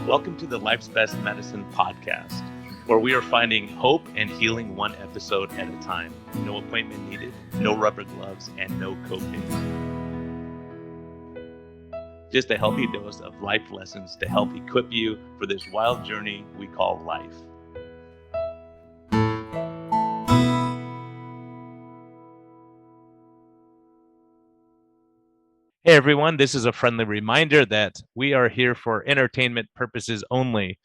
Welcome to the Life's Best Medicine podcast, where we are finding hope and healing one episode at a time. No appointment needed, no rubber gloves, and no copay. Just a healthy dose of life lessons to help equip you for this wild journey we call life. Hey everyone, this is a friendly reminder that we are here for entertainment purposes only.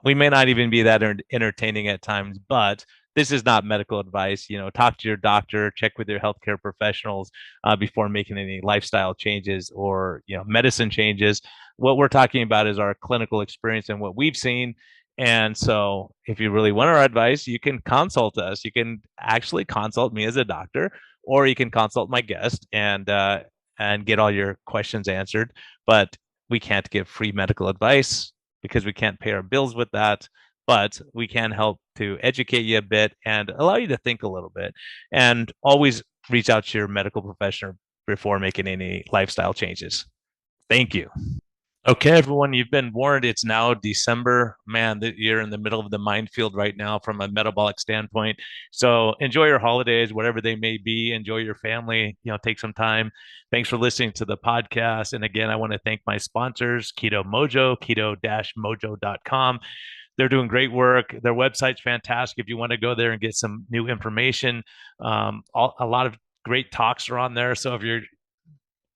We may not even be that entertaining at times, but this is not medical advice. Talk to your doctor, check with your healthcare professionals before making any lifestyle changes or medicine changes. What we're talking about is our clinical experience and what we've seen. And so if you really want our advice, you can consult us. You can actually consult me as a doctor, or you can consult my guest and get all your questions answered. But we can't give free medical advice because we can't pay our bills with that, but we can help to educate you a bit and allow you to think a little bit. And always reach out to your medical professional before making any lifestyle changes. Thank you. Okay, everyone, you've been warned. It's now December. Man, you're in the middle of the minefield right now from a metabolic standpoint. So enjoy your holidays, whatever they may be. Enjoy your family. Take some time. Thanks for listening to the podcast. And again, I want to thank my sponsors, Keto Mojo, keto-mojo.com. They're doing great work. Their website's fantastic. If you want to go there and get some new information, a lot of great talks are on there. So if you're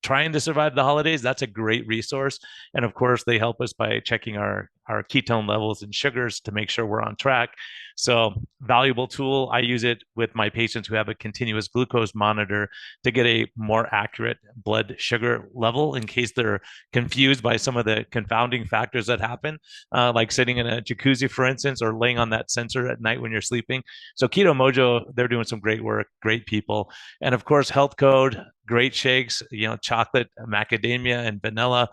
trying to survive the holidays, that's a great resource. And of course, they help us by checking our ketone levels and sugars to make sure we're on track. So valuable tool. I use it with my patients who have a continuous glucose monitor to get a more accurate blood sugar level in case they're confused by some of the confounding factors that happen, like sitting in a jacuzzi, for instance, or laying on that sensor at night when you're sleeping. So Keto Mojo, they're doing some great work, great people. And of course, Health Code, great shakes, chocolate, macadamia, and vanilla.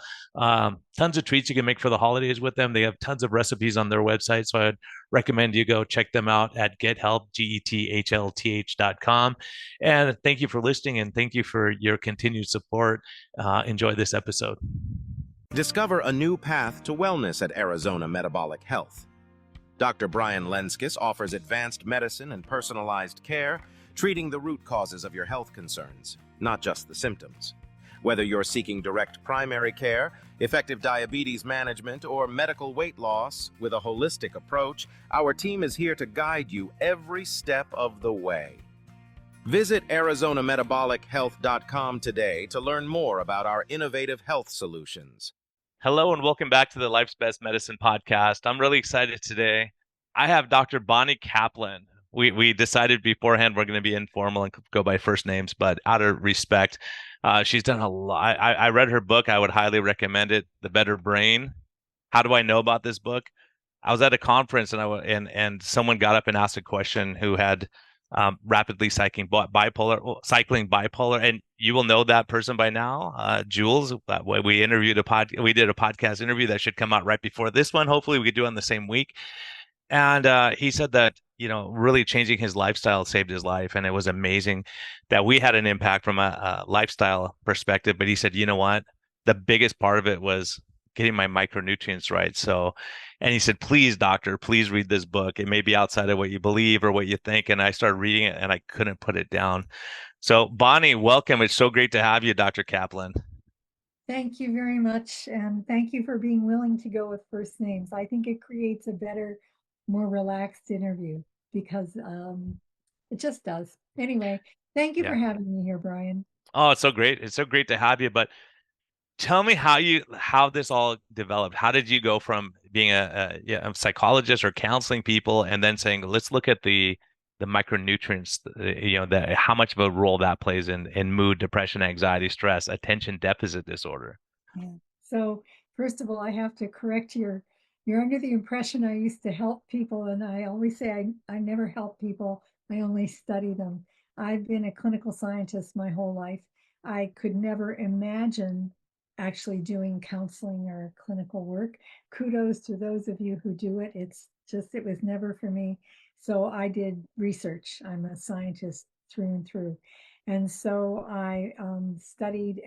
Tons of treats you can make for the holidays with them. They have tons of recipes on their website. So I'd recommend you go check them out at gethelp, GETHLTH.com. And thank you for listening, and thank you for your continued support. Enjoy this episode. Discover a new path to wellness at Arizona Metabolic Health. Dr. Brian Lenskis offers advanced medicine and personalized care, treating the root causes of your health concerns, not just the symptoms. Whether you're seeking direct primary care, effective diabetes management, or medical weight loss, with a holistic approach, our team is here to guide you every step of the way. Visit ArizonaMetabolicHealth.com today to learn more about our innovative health solutions. Hello and welcome back to the Life's Best Medicine podcast. I'm really excited today. I have Dr. Bonnie Kaplan. We decided beforehand we're going to be informal and go by first names, but out of respect, she's done a lot. I read her book. I would highly recommend it, The Better Brain. How do I know about this book? I was at a conference and someone got up and asked a question who had rapidly cycling bipolar, and you will know that person by now, Jules. We did a podcast interview that should come out right before this one. Hopefully, we could do it on the same week. And he said that, really changing his lifestyle saved his life. And it was amazing that we had an impact from a lifestyle perspective. But he said, you know what? The biggest part of it was getting my micronutrients right. So, and he said, please, doctor, please read this book. It may be outside of what you believe or what you think. And I started reading it and I couldn't put it down. So Bonnie, welcome. It's so great to have you, Dr. Kaplan. Thank you very much. And thank you for being willing to go with first names. I think it creates a better, more relaxed interview because it just does. Anyway, thank you for having me here, Brian. Oh, it's so great. It's so great to have you. But tell me how this all developed. How did you go from being a psychologist or counseling people and then saying, let's look at the micronutrients, how much of a role that plays in mood, depression, anxiety, stress, attention deficit disorder? Yeah. So first of all, I have to correct you're under the impression I used to help people, and I always say I never help people. I only study them. I've been a clinical scientist my whole life. I could never imagine actually doing counseling or clinical work. Kudos to those of you who do it. It was never for me. So I did research. I'm a scientist through and through. And so I studied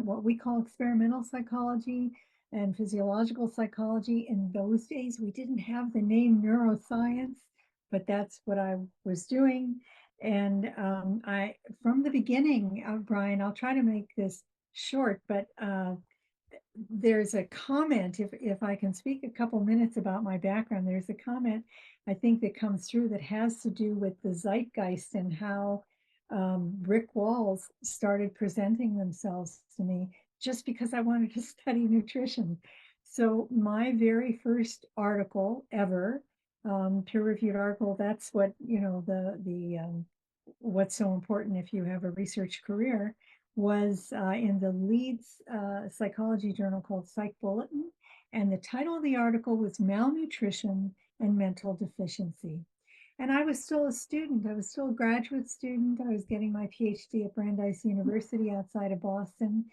what we call experimental psychology, and physiological psychology. In those days, we didn't have the name neuroscience, but that's what I was doing. And from the beginning, Brian, I'll try to make this short, but there's a comment, if I can speak a couple minutes about my background, there's a comment I think that comes through that has to do with the zeitgeist and how brick walls started presenting themselves to me just because I wanted to study nutrition. So my very first article ever, peer-reviewed article, that's what, what's so important if you have a research career, was in the Leeds psychology journal called Psych Bulletin. And the title of the article was Malnutrition and Mental Deficiency. And I was still a student. I was still a graduate student. I was getting my PhD at Brandeis University outside of Boston.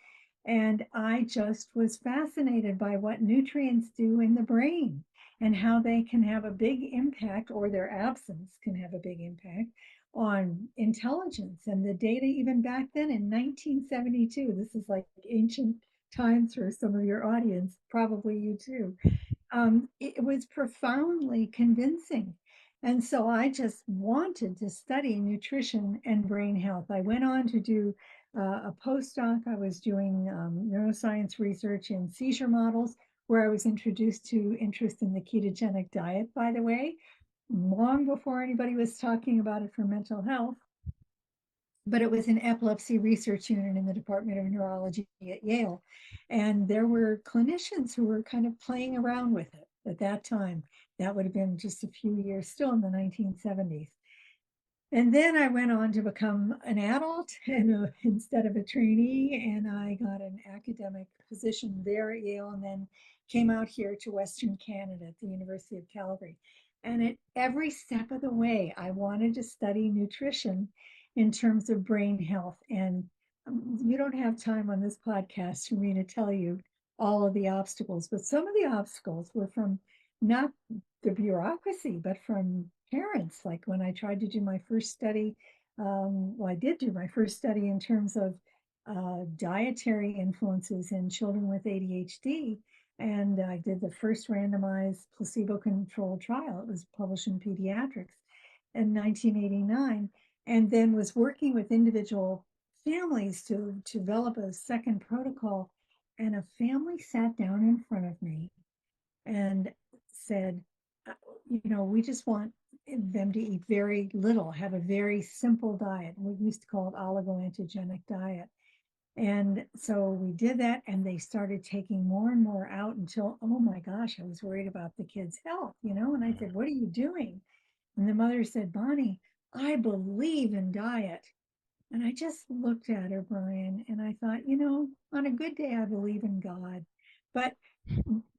And I just was fascinated by what nutrients do in the brain and how they can have a big impact, or their absence can have a big impact on intelligence. And the data, even back then in 1972, this is like ancient times for some of your audience, probably you too. It was profoundly convincing. And so I just wanted to study nutrition and brain health. I went on to do a postdoc. I was doing neuroscience research in seizure models, where I was introduced to interest in the ketogenic diet, by the way, long before anybody was talking about it for mental health. But it was an epilepsy research unit in the Department of Neurology at Yale. And there were clinicians who were kind of playing around with it at that time. That would have been just a few years, still in the 1970s. And then I went on to become an adult and instead of a trainee, and I got an academic position there at Yale, and then came out here to Western Canada at the University of Calgary. And at every step of the way, I wanted to study nutrition in terms of brain health. And you don't have time on this podcast for me to tell you all of the obstacles, but some of the obstacles were from not the bureaucracy, but from parents. Like when I tried to do my first study, well, I did do my first study in terms of dietary influences in children with ADHD. And I did the first randomized placebo-controlled trial. It was published in Pediatrics in 1989, and then was working with individual families to develop a second protocol. And a family sat down in front of me and said, we just want them to eat very little, have a very simple diet. We used to call it oligoantigenic diet. And so we did that, and they started taking more and more out until, oh my gosh, I was worried about the kids' health, And I said, what are you doing? And the mother said, Bonnie, I believe in diet. And I just looked at her, Brian, and I thought, on a good day, I believe in God. But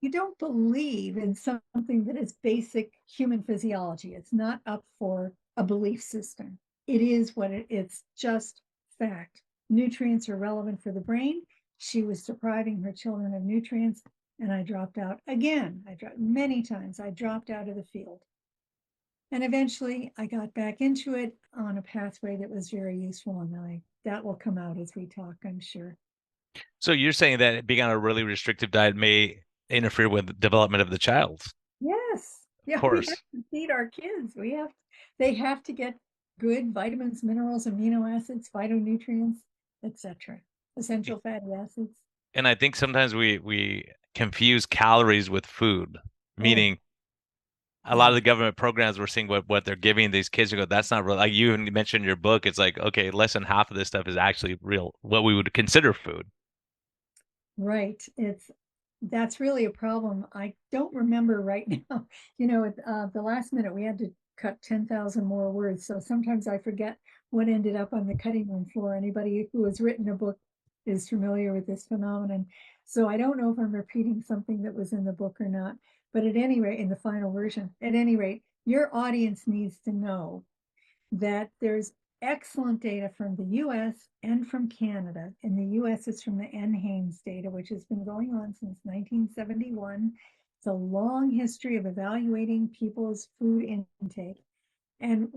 you don't believe in something that is basic human physiology. It's not up for a belief system. It is what it's just fact. Nutrients are relevant for the brain. She was depriving her children of nutrients, and I dropped out again. I dropped many times. I dropped out of the field. And eventually I got back into it on a pathway that was very useful. And that will come out as we talk, I'm sure. So you're saying that being on a really restrictive diet may interfere with the development of the child? Yes. Of Yeah, we have course. to feed our kids. They have to get good vitamins, minerals, amino acids, phytonutrients, etc. Essential fatty acids. And I think sometimes we confuse calories with food, Oh, meaning a lot of yeah. the government programs we're seeing what they're giving these kids to go, that's not real. Like you mentioned in your book, it's like, okay, less than half of this stuff is actually real, what we would consider food. Right. That's really a problem. I don't remember right now. At the last minute, we had to cut 10,000 more words. So sometimes I forget what ended up on the cutting room floor. Anybody who has written a book is familiar with this phenomenon. So I don't know if I'm repeating something that was in the book or not. But at any rate, in the final version, at any rate, your audience needs to know that there's excellent data from the US and from Canada. In the US, it's from the NHANES data, which has been going on since 1971. It's a long history of evaluating people's food intake. And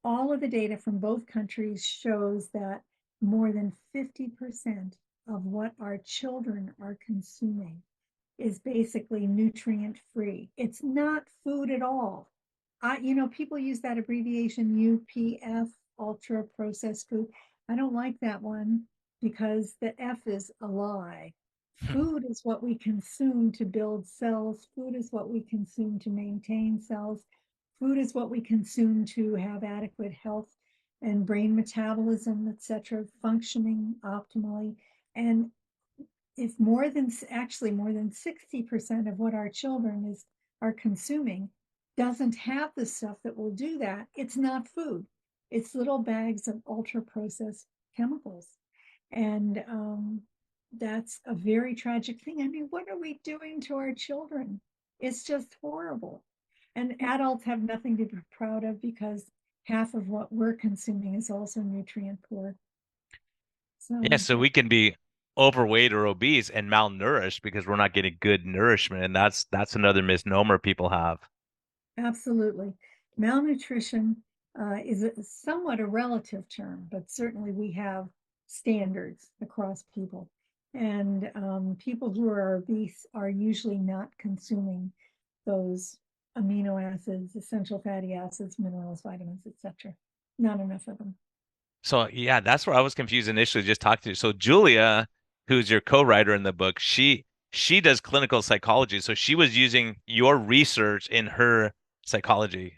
all of the data from both countries shows that more than 50% of what our children are consuming is basically nutrient free. It's not food at all. People use that abbreviation UPF, ultra processed food. I don't like that one because the F is a lie. Food is what we consume to build cells. Food is what we consume to maintain cells. Food is what we consume to have adequate health and brain metabolism, etc., functioning optimally. And if more than 60% of what our children are consuming doesn't have the stuff that will do that, it's not food. It's little bags of ultra processed chemicals. And that's a very tragic thing. I mean, what are we doing to our children? It's just horrible. And adults have nothing to be proud of because half of what we're consuming is also nutrient poor. Yeah, So so we can be overweight or obese and malnourished because we're not getting good nourishment, and that's another misnomer people have. absolutely. Malnutrition is somewhat a relative term, but certainly we have standards across people. And people who are obese are usually not consuming those amino acids, essential fatty acids, minerals, vitamins, etc. Not enough of them. So yeah, that's where I was confused initially just talking to you. So Julia, who's your co-writer in the book, she does clinical psychology. So she was using your research in her psychology.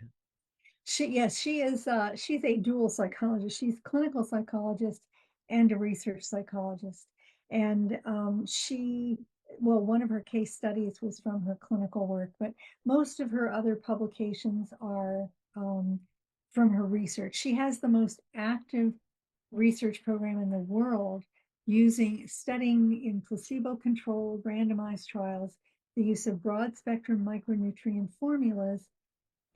Yes, she is. She's a dual psychologist. She's clinical psychologist and a research psychologist. And one of her case studies was from her clinical work, but most of her other publications are from her research. She has the most active research program in the world studying in placebo-controlled randomized trials the use of broad spectrum micronutrient formulas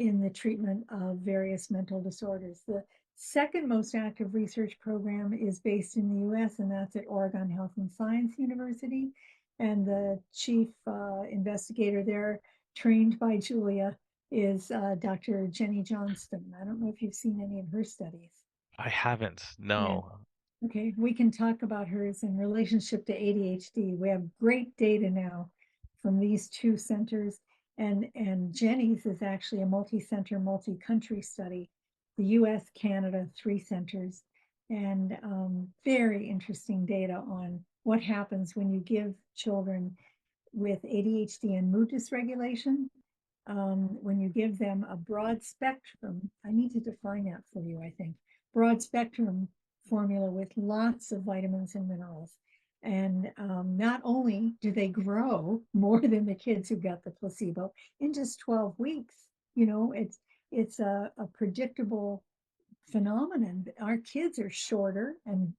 in the treatment of various mental disorders. The second most active research program is based in the US, and that's at Oregon Health and Science University. And the chief investigator there, trained by Julia, is Dr. Jenny Johnston. I don't know if you've seen any of her studies. I haven't. Yeah. No. Okay, we can talk about hers in relationship to ADHD. We have great data now from these two centers, and Jenny's is actually a multi-center, multi-country study. The U.S., Canada, 3 centers, and very interesting data on what happens when you give children with ADHD and mood dysregulation. When you give them a broad spectrum, I need to define that for you, I think, broad spectrum formula with lots of vitamins and minerals. And not only do they grow more than the kids who got the placebo in just 12 weeks, it's a predictable phenomenon. Our kids are shorter and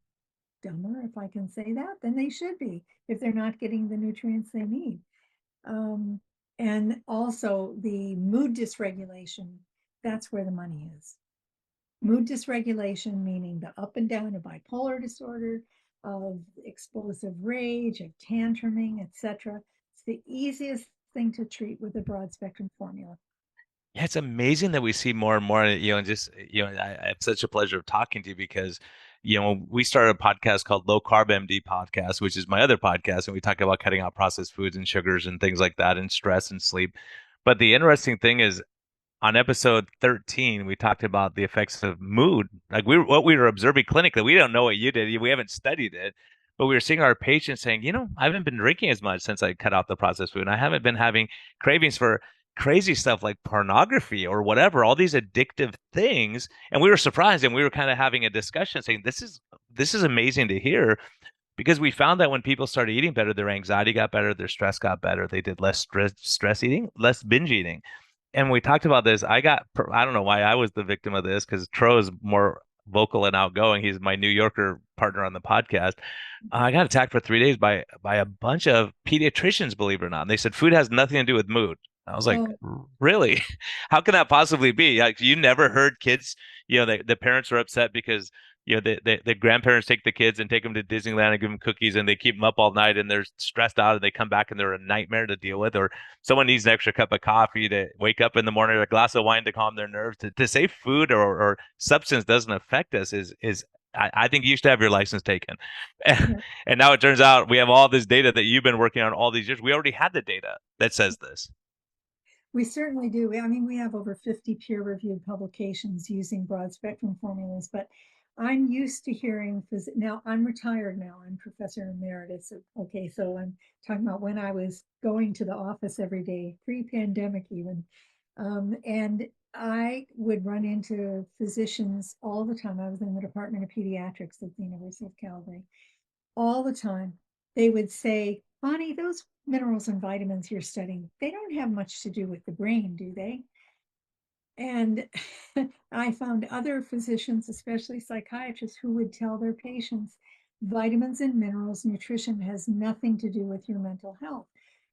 dumber, if I can say that, than they should be if they're not getting the nutrients they need. Um, and also the mood dysregulation, that's where the money is. Mood dysregulation, meaning the up and down of bipolar disorder, of explosive rage, of tantruming, etc. It's the easiest thing to treat with a broad spectrum formula. Yeah, it's amazing that we see more and more, and just, I have such a pleasure of talking to you because, we started a podcast called Low Carb MD Podcast, which is my other podcast, and we talk about cutting out processed foods and sugars and things like that, and stress and sleep. But the interesting thing is, on episode 13, we talked about the effects of mood. Like what we were observing clinically, we don't know what you did. We haven't studied it, but we were seeing our patients saying, I haven't been drinking as much since I cut out the processed food. And I haven't been having cravings for crazy stuff like pornography or whatever, all these addictive things. And we were surprised, and we were kind of having a discussion saying, this is amazing to hear, because we found that when people started eating better, their anxiety got better, their stress got better. They did less stress eating, less binge eating. And we talked about this. I don't know why I was the victim of this, because Tro is more vocal and outgoing. He's my New Yorker partner on the podcast. I got attacked for 3 days by a bunch of pediatricians, believe it or not. And they said food has nothing to do with mood. I was like, Oh, really? How can that possibly be? Like, you never heard kids, the parents are upset because the grandparents take the kids and take them to Disneyland and give them cookies, and they keep them up all night, and they're stressed out, and they come back and they're a nightmare to deal with. Or someone needs an extra cup of coffee to wake up in the morning, or a glass of wine to calm their nerves. To say food or substance doesn't affect us is I think you should have your license taken. Yeah. And now it turns out we have all this data that you've been working on all these years. We already had the data that says this. We certainly do. I mean, we have over 50 peer-reviewed publications using broad spectrum formulas, but I'm used to hearing now I'm retired now. I'm Professor Emeritus. Okay, so I'm talking about when I was going to the office every day, pre-pandemic even. And I would run into physicians all the time. I was in the Department of Pediatrics at the University of Calgary all the time. They would say, Bonnie, those minerals and vitamins you're studying, they don't have much to do with the brain, do they? And I found other physicians, especially psychiatrists, who would tell their patients vitamins and minerals nutrition has nothing to do with your mental health.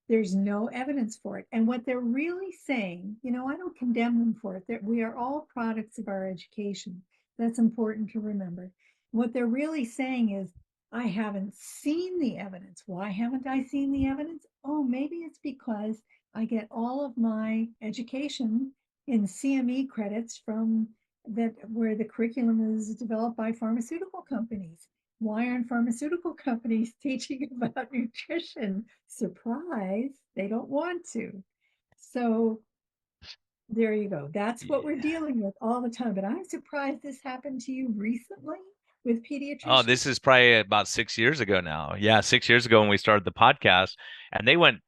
There's no evidence for it. And what they're really saying, I don't condemn them for it, that we are all products of our education. That's important to remember. What they're really saying is, I haven't seen the evidence. Why haven't I seen the evidence? Oh, maybe it's because I get all of my education in CME credits from that where the curriculum is developed by pharmaceutical companies. Why aren't pharmaceutical companies teaching about nutrition? Surprise, they don't want to. So there you go. That's what we're Yeah. dealing with all the time. But I'm surprised this happened to you recently with Oh, pediatricians. this is probably about 6 years ago now. Yeah, 6 years ago when we started the podcast, and they went.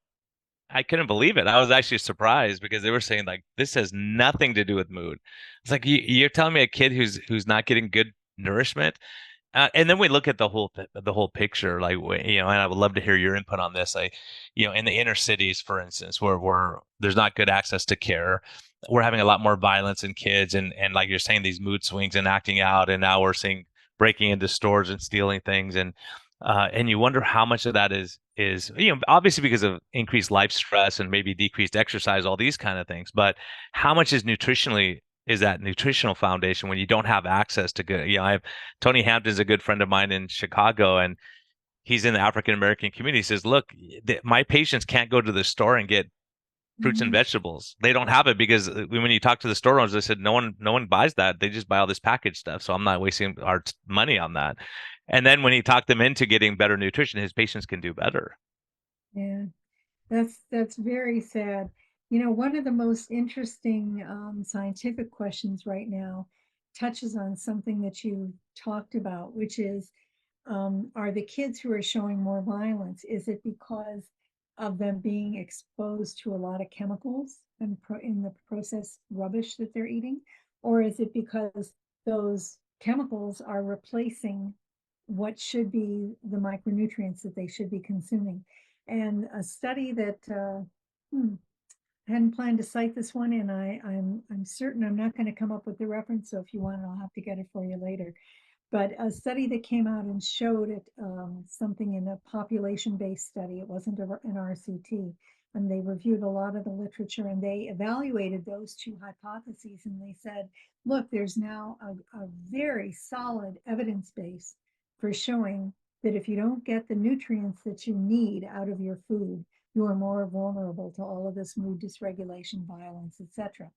I couldn't believe it. I was actually surprised because they were saying like this has nothing to do with mood. It's like you're telling me a kid who's not getting good nourishment. And then we look at the whole picture, like and I would love to hear your input on this. Like, in the inner cities, for instance, where there's not good access to care, we're having a lot more violence in kids, and like you're saying, these mood swings and acting out, and now we're seeing breaking into stores and stealing things, and you wonder how much of that is obviously because of increased life stress and maybe decreased exercise, all these kind of things, but how much is that nutritional foundation when you don't have access to good. I have Tony Hampton's a good friend of mine in Chicago, and he's in the African American community. He says, "Look, my patients can't go to the store and get fruits and Mhm. vegetables. They don't have it because when you talk to the store owners, they said no one buys that. They just buy all this packaged stuff. So I'm not wasting our money on that." And then when he talked them into getting better nutrition, his patients can do better. Yeah. That's very sad. One of the most interesting scientific questions right now touches on something that you talked about, which is, are the kids who are showing more violence, is it because of them being exposed to a lot of chemicals and in the processed rubbish that they're eating? Or is it because those chemicals are replacing what should be the micronutrients that they should be consuming? And a study that I hadn't planned to cite this one, and I'm certain I'm not going to come up with the reference. So if you want, I'll have to get it for you later. But a study that came out and showed it, something in a population-based study. It wasn't an RCT, and they reviewed a lot of the literature and they evaluated those two hypotheses. And they said, look, there's now a very solid evidence base for showing that if you don't get the nutrients that you need out of your food, you are more vulnerable to all of this mood dysregulation, violence, etc.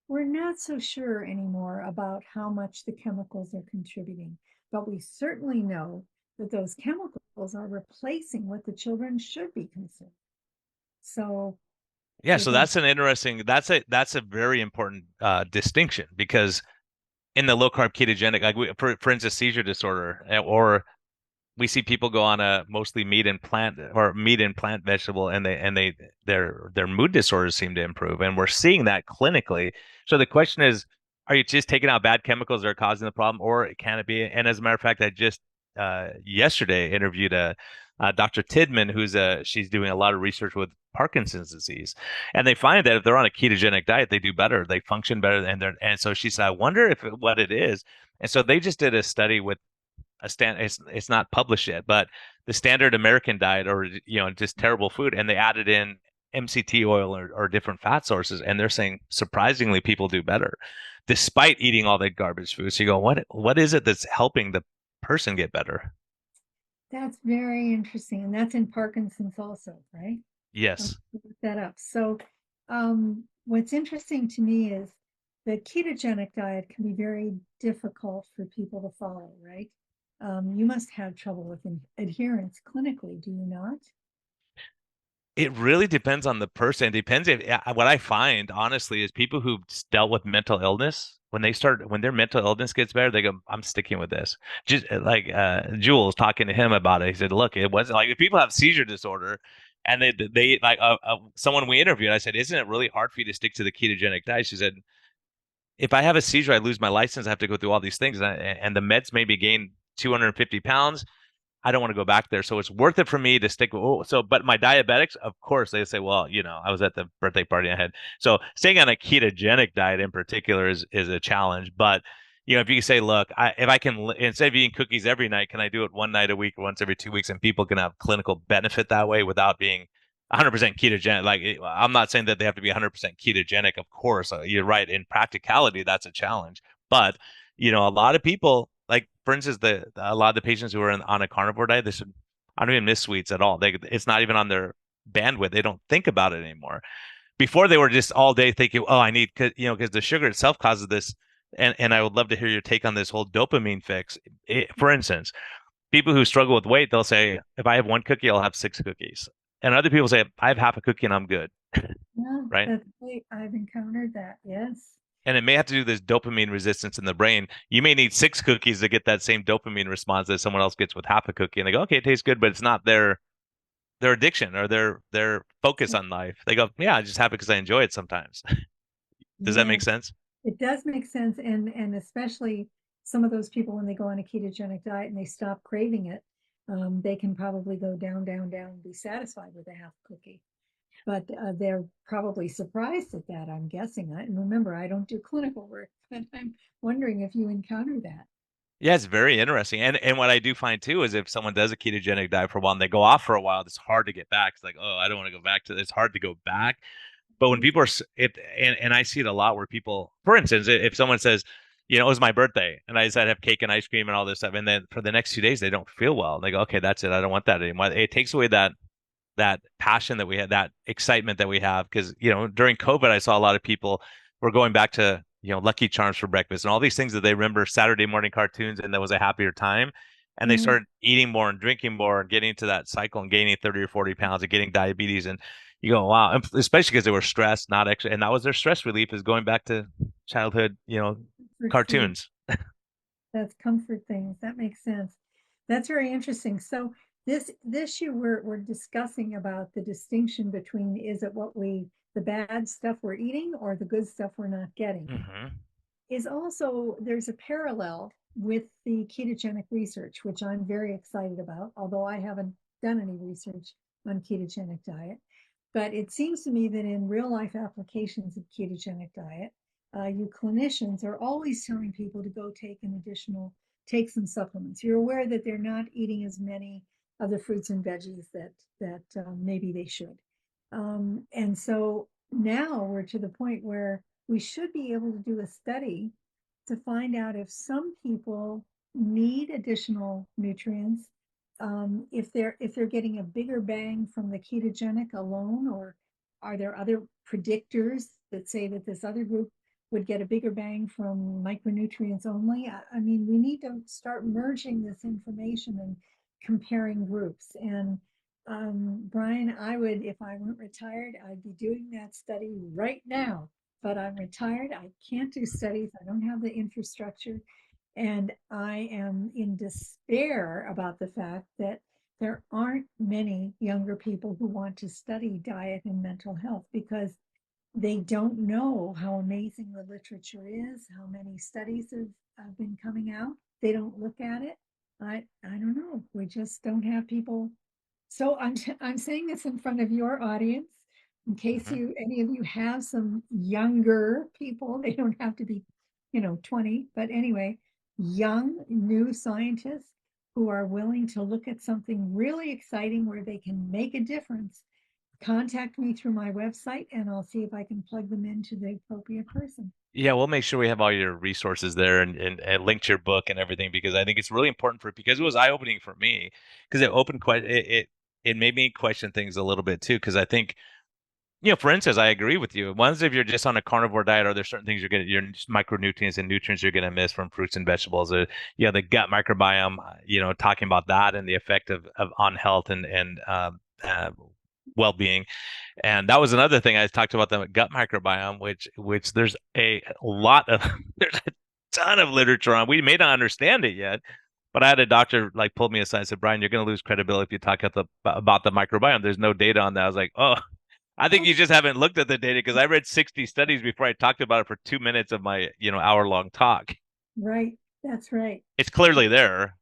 We're not so sure anymore about how much the chemicals are contributing, but we certainly know that those chemicals are replacing what the children should be consuming. So Yeah, with so that, that's a very important distinction because in the low carb ketogenic, like for instance, seizure disorder, or we see people go on a mostly meat and plant vegetable, and their mood disorders seem to improve, and we're seeing that clinically. So the question is, are you just taking out bad chemicals that are causing the problem, or can it be? And as a matter of fact, I just yesterday interviewed Dr. Tidman, she's doing a lot of research with Parkinson's disease, and they find that if they're on a ketogenic diet, they do better, they function better, and so she said, I wonder what it is. And so they just did a study with it's not published yet, but the standard American diet, or just terrible food, and they added in MCT oil or different fat sources, and they're saying surprisingly people do better despite eating all that garbage food. So you go, what is it that's helping the person get better? that's very interesting. And that's in Parkinson's also, right? I'll Yes. look that up. So what's interesting to me is the ketogenic diet can be very difficult for people to follow, right? You must have trouble with adherence clinically, do you not? It really depends on the person. It depends if what I find honestly is people who've dealt with mental illness, when their mental illness gets better, they go, I'm sticking with this. Just like Jules talking to him about it. He said, look, it wasn't like if people have seizure disorder and they like someone we interviewed, I said, isn't it really hard for you to stick to the ketogenic diet? She said, if I have a seizure, I lose my license, I have to go through all these things, and the meds made me gain 250 pounds. I don't want to go back there. So it's worth it for me to stick with, but my diabetics, of course, they say, well, I was at the birthday party I had. So staying on a ketogenic diet in particular is a challenge. But, if you say, look, if I can, instead of eating cookies every night, can I do it one night a week or once every 2 weeks and people can have clinical benefit that way without being 100% ketogenic? Like, I'm not saying that they have to be 100% ketogenic. Of course, you're right. In practicality, that's a challenge. But, a lot of people, like for instance, a lot of the patients who are on a carnivore diet, they said, I don't even miss sweets at all. It's not even on their bandwidth. They don't think about it anymore. Before they were just all day thinking, oh, I need, because the sugar itself causes this. And I would love to hear your take on this whole dopamine fix. For instance, people who struggle with weight, they'll say, if I have one cookie, I'll have six cookies. And other people say, I have half a cookie and I'm good. Yeah, Right. that's great. I've encountered that. Yes. And it may have to do with this dopamine resistance in the brain. You may need six cookies to get that same dopamine response that someone else gets with half a cookie. And they go, okay, it tastes good, but it's not their addiction or their focus on life. They go, yeah, I just have it because I enjoy it sometimes. Does that Yeah, make sense? it does make sense. And especially some of those people, when they go on a ketogenic diet and they stop craving it, they can probably go down, down, down, and be satisfied with a half cookie. But they're probably surprised at that, I'm guessing. And remember, I don't do clinical work, but I'm wondering if you encounter that. Yeah, it's very interesting. And what I do find too is if someone does a ketogenic diet for a while and they go off for a while, it's hard to get back. It's like, oh, I don't want to go back to this. It's hard to go back. But when people are, and I see it a lot where people, for instance, if someone says, it was my birthday and I decided to have cake and ice cream and all this stuff, and then for the next 2 days they don't feel well. They go, okay, that's it. I don't want that anymore. It takes away that passion that we had, that excitement that we have. Because, during COVID, I saw a lot of people were going back to, Lucky Charms for breakfast and all these things that they remember Saturday morning cartoons and that was a happier time. And they Yeah, started eating more and drinking more and getting into that cycle and gaining 30 or 40 pounds and getting diabetes. And you go, wow, and especially because they were stressed, not actually. And that was their stress relief is going back to childhood, comfort food. cartoons. That's comfort things. That makes sense. That's very interesting. So this year we're discussing about the distinction between, is it the bad stuff we're eating or the good stuff we're not getting? Hmm. Is also, there's a parallel with the ketogenic research, which I'm very excited about, although I haven't done any research on ketogenic diet. But it seems to me that in real life applications of ketogenic diet, you clinicians are always telling people to go take some supplements. You're aware that they're not eating as many of the fruits and veggies that maybe they should. And so now we're to the point where we should be able to do a study to find out if some people need additional nutrients, if they're getting a bigger bang from the ketogenic alone, or are there other predictors that say that this other group would get a bigger bang from micronutrients only? I mean, we need to start merging this information and comparing groups. And Brian, I would, if I weren't retired, I'd be doing that study right now. But I'm retired. I can't do studies. I don't have the infrastructure. And I am in despair about the fact that there aren't many younger people who want to study diet and mental health because they don't know how amazing the literature is, how many studies have been coming out. They don't look at it. I don't know. We just don't have people. So I'm saying this in front of your audience in case Hmm. any of you have some younger people. They don't have to be, 20, but anyway, young new scientists who are willing to look at something really exciting where they can make a difference. Contact me through my website and I'll see if I can plug them into the appropriate person. Yeah, we'll make sure we have all your resources there and link to your book and everything because I think it's really important because it was eye-opening for me because it opened quite it made me question things a little bit too because I think For instance, I agree with you. Once if you're just on a carnivore diet, are there certain things your micronutrients and nutrients you're gonna miss from fruits and vegetables? The gut microbiome, talking about that and the effect of on health and well-being. And that was another thing I talked about, the gut microbiome, which there's a lot of there's a ton of literature on. We may not understand it yet, but I had a doctor like pulled me aside and said, Brian, you're going to lose credibility if you talk about the microbiome. There's no data on that. I was like, oh, I think you just haven't looked at the data because I read 60 studies before I talked about it for 2 minutes of my, hour-long talk. Right. That's right. It's clearly there.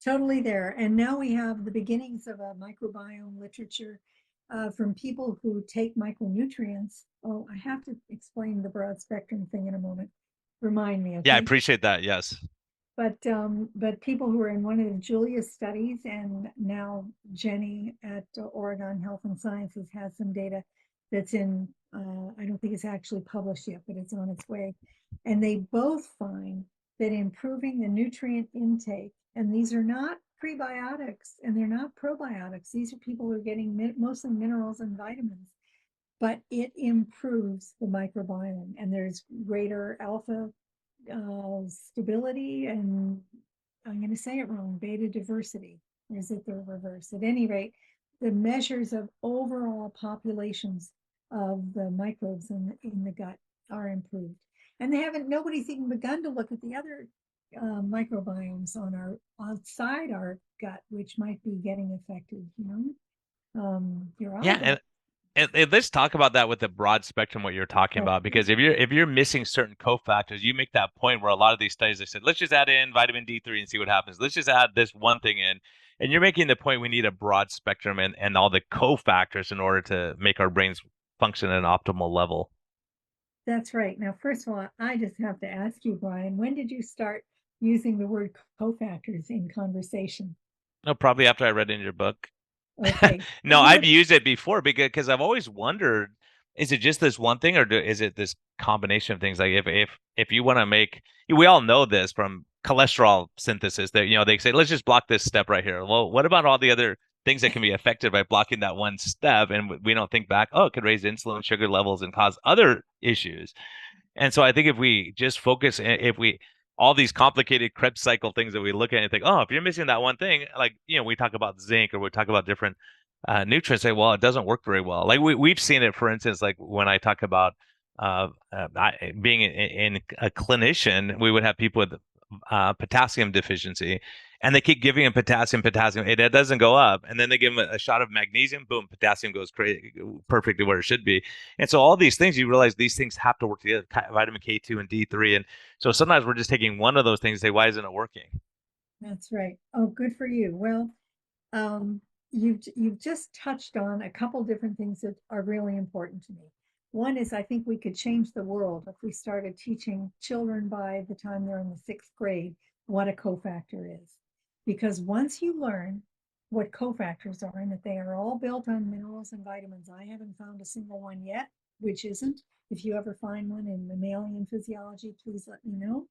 Totally there. And now we have the beginnings of a microbiome literature from people who take micronutrients. Oh, I have to explain the broad spectrum thing in a moment. Remind me, Yeah, I okay? appreciate that. Yes. But people who are in one of the Julia's studies, and now Jenny at Oregon Health and Sciences has some data that's in, I don't think it's actually published yet, but it's on its way. And they both find that improving the nutrient intake, and these are not prebiotics and they're not probiotics, these are people who are getting mostly minerals and vitamins, but it improves the microbiome and there's greater alpha stability and, I'm going to say it wrong, beta diversity. Or is it the reverse? At any rate, the measures of overall populations of the microbes in the gut are improved. And nobody's even begun to look at the other microbiomes outside our gut, which might be getting affected, your Yeah, eyeball. and let's talk about that with the broad spectrum, what you're talking about, because if you're missing certain cofactors, you make that point where a lot of these studies they said, let's just add in vitamin D3 and see what happens. Let's just add this one thing in. And you're making the point we need a broad spectrum and all the cofactors in order to make our brains function at an optimal level. That's right. Now, first of all, I just have to ask you, Brian, when did you start using the word cofactors in conversation? No, probably after I read in your book. Okay. No, I've used it before because I've always wondered, is it just this one thing or is it this combination of things? Like if you want to make, we all know this from cholesterol synthesis that they say let's just block this step right here. Well, what about all the other things that can be affected by blocking that one step? And we don't think back, oh, it could raise insulin sugar levels and cause other issues. And so I think if we just focus, if we all these complicated Krebs cycle things that we look at and think, oh, if you're missing that one thing, like we talk about zinc or we talk about different nutrients, say, well, it doesn't work very well. Like we've seen it, for instance, like when I talk about being in a clinician, we would have people with potassium deficiency, and they keep giving him potassium, it doesn't go up, and then they give him a shot of magnesium, boom, potassium goes crazy, perfectly where it should be. And so all these things, you realize these things have to work together, vitamin K2 and D3, and so sometimes we're just taking one of those things and say, why isn't it working? That's right. Oh, good for you. Well, um, you've just touched on a couple different things that are really important to me. One is I think we could change the world if we started teaching children by the time they're in the sixth grade what a cofactor is. Because once you learn what cofactors are and that they are all built on minerals and vitamins, I haven't found a single one yet, which isn't. If you ever find one in mammalian physiology, please let me know.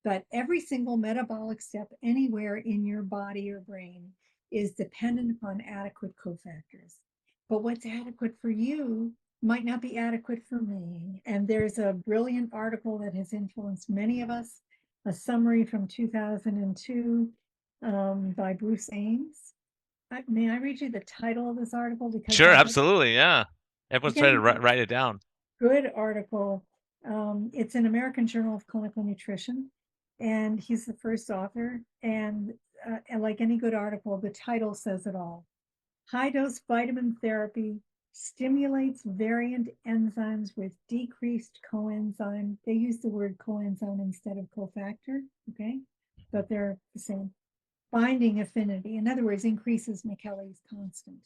But every single metabolic step anywhere in your body or brain is dependent upon adequate cofactors. But what's adequate for you might not be adequate for me. And there's a brilliant article that has influenced many of us, a summary from 2002 by Bruce Ames. May I read you the title of this article? Because Sure, I absolutely, yeah. Everyone's trying to think write it down. good article. It's an American Journal of Clinical Nutrition, and he's the first author. And like any good article, the title says it all. High dose vitamin therapy stimulates variant enzymes with decreased coenzyme. They use the word coenzyme instead of cofactor, okay? But they're the same. Binding affinity, in other words, increases Michelle's constant.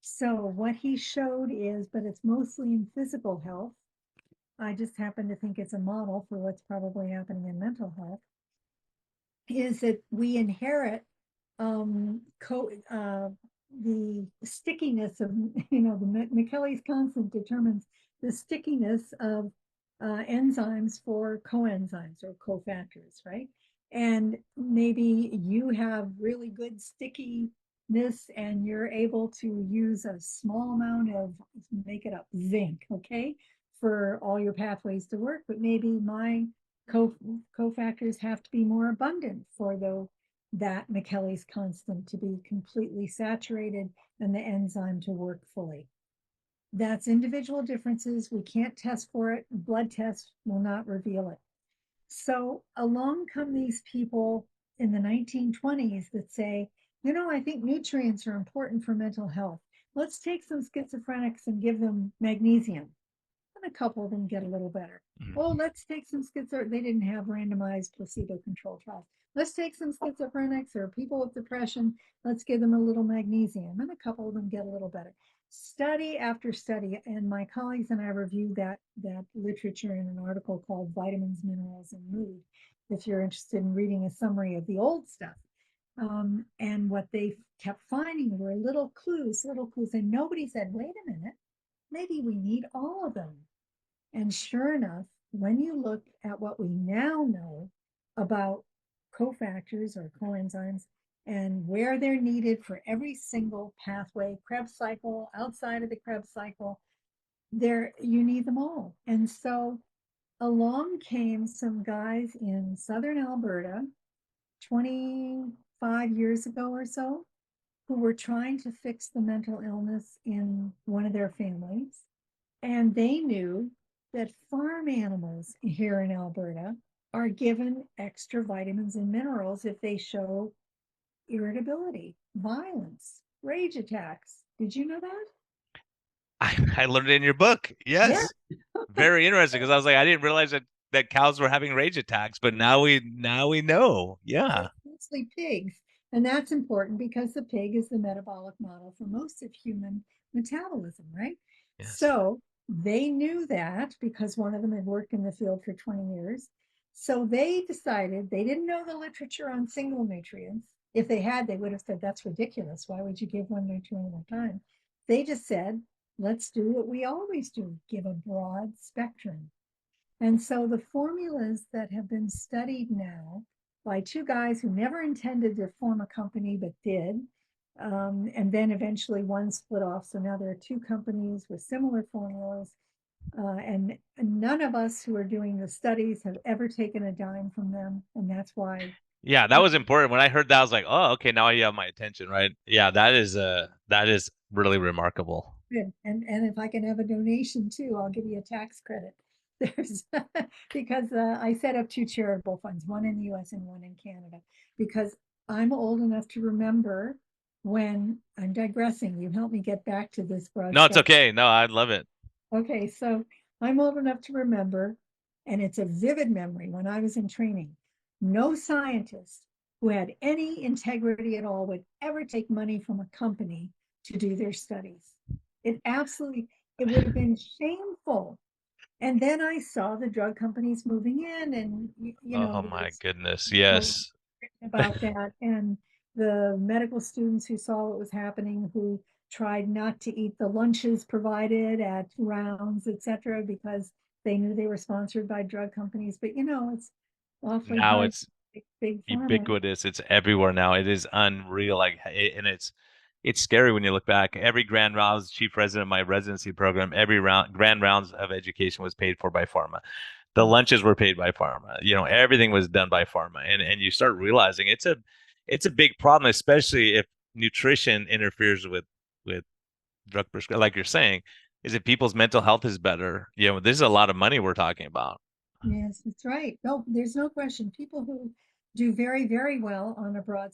So what he showed is, but it's mostly in physical health. I just happen to think it's a model for what's probably happening in mental health, is that we inherit the stickiness of, the Michelle's constant determines the stickiness of enzymes for coenzymes or cofactors, right? And maybe you have really good sticky this, and you're able to use a small amount of, make it up, zinc, okay, for all your pathways to work, but maybe my cofactors have to be more abundant for that McKelly's constant to be completely saturated and the enzyme to work fully. That's individual differences. We can't test for it. Blood tests will not reveal it. So along come these people in the 1920s that say, I think nutrients are important for mental health. Let's take some schizophrenics and give them magnesium. And a couple of them get a little better. Oh, let's take some they didn't have randomized placebo-controlled trials. Let's take some schizophrenics or people with depression. Let's give them a little magnesium, and a couple of them get a little better. Study after study, and my colleagues and I reviewed that literature in an article called Vitamins, Minerals, and Mood, if you're interested in reading a summary of the old stuff. And what they kept finding were little clues, and nobody said, wait a minute, maybe we need all of them. And sure enough, when you look at what we now know about cofactors or coenzymes and where they're needed for every single pathway, Krebs cycle, outside of the Krebs cycle, you need them all. And so along came some guys in southern Alberta 25 years ago or so, who were trying to fix the mental illness in one of their families. And they knew that farm animals here in Alberta are given extra vitamins and minerals if they show irritability, violence, rage attacks. Did you know that? I learned it in your book. Yeah. Yes. Very interesting, because I was like, I didn't realize that cows were having rage attacks, but now we know. Yeah. Mostly pigs. And that's important because the pig is the metabolic model for most of human metabolism, right? Yes. So they knew that because one of them had worked in the field for 20 years. So they decided, they didn't know the literature on single nutrients. If they had, they would have said, that's ridiculous. Why would you give one nutrient at a time? They just said, let's do what we always do, give a broad spectrum. And so the formulas that have been studied now by two guys who never intended to form a company but did, and then eventually one split off. So now there are two companies with similar formulas. And none of us who are doing the studies have ever taken a dime from them. And that's why. Yeah, that was important. When I heard that, I was like, oh, okay, now you have my attention, right? Yeah, that is really remarkable. And if I can have a donation too, I'll give you a tax credit. There's because I set up two charitable funds, one in the US and one in Canada, because I'm old enough to remember when I'm digressing. You help me get back to this broad. No, it's okay. No, I love it. Okay, so I'm old enough to remember, and it's a vivid memory when I was in training. No scientist who had any integrity at all would ever take money from a company to do their studies. It would have been shameful. And then I saw the drug companies moving in, and Oh there my was goodness. Yes. about that, and the medical students who saw what was happening, who tried not to eat the lunches provided at rounds, etc., because they knew they were sponsored by drug companies. But it's awfully Now hard it's to big pharma. ubiquitous. It's everywhere now. It is unreal. And it's scary when you look back. Every grand round, I was chief resident of my residency program. Every grand rounds of education was paid for by pharma. The lunches were paid by pharma. Everything was done by pharma. And you start realizing it's a big problem, especially if nutrition interferes with drug prescription, like you're saying. Is if people's mental health is better? This is a lot of money we're talking about. Yes, that's right. No, there's no question. People who do very, very well on a broad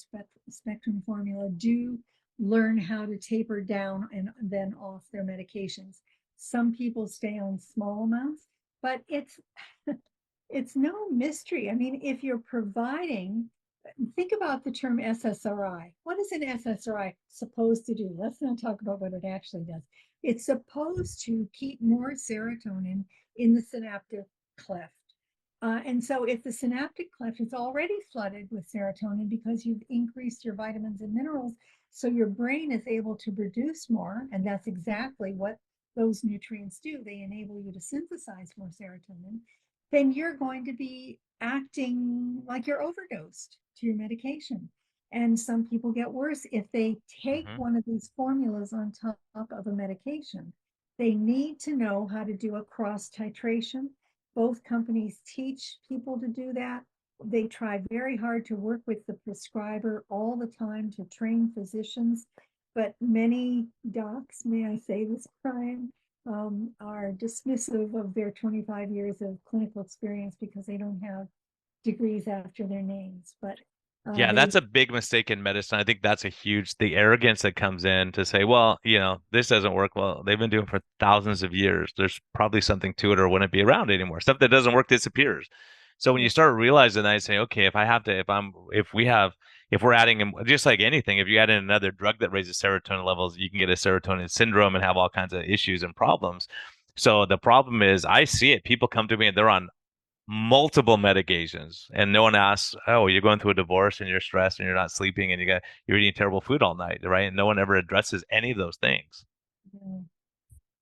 spectrum formula do learn how to taper down and then off their medications. Some people stay on small amounts, but it's no mystery. I mean, if you're providing, think about the term SSRI. What is an SSRI supposed to do? Let's not talk about what it actually does. It's supposed to keep more serotonin in the synaptic cleft. And so if the synaptic cleft is already flooded with serotonin because you've increased your vitamins and minerals, so your brain is able to produce more, and that's exactly what those nutrients do. They enable you to synthesize more serotonin. Then you're going to be acting like you're overdosed to your medication. And some people get worse if they take Hmm. one of these formulas on top of a medication. They need to know how to do a cross titration. Both companies teach people to do that. They try very hard to work with the prescriber all the time to train physicians. But many docs, may I say this, Brian, are dismissive of their 25 years of clinical experience because they don't have degrees after their names. But Yeah, they that's a big mistake in medicine. I think that's a huge, the arrogance that comes in to say, well, this doesn't work. Well, they've been doing it for thousands of years. There's probably something to it or wouldn't be around anymore. Stuff that doesn't work disappears. So when you start realizing that, I say, okay, if I have to, if we're adding in, just like anything, if you add in another drug that raises serotonin levels, you can get a serotonin syndrome and have all kinds of issues and problems. So the problem is, I see it. People come to me and they're on multiple medications and no one asks, oh, you're going through a divorce and you're stressed and you're not sleeping and you're eating terrible food all night, right? And no one ever addresses any of those things. Yeah,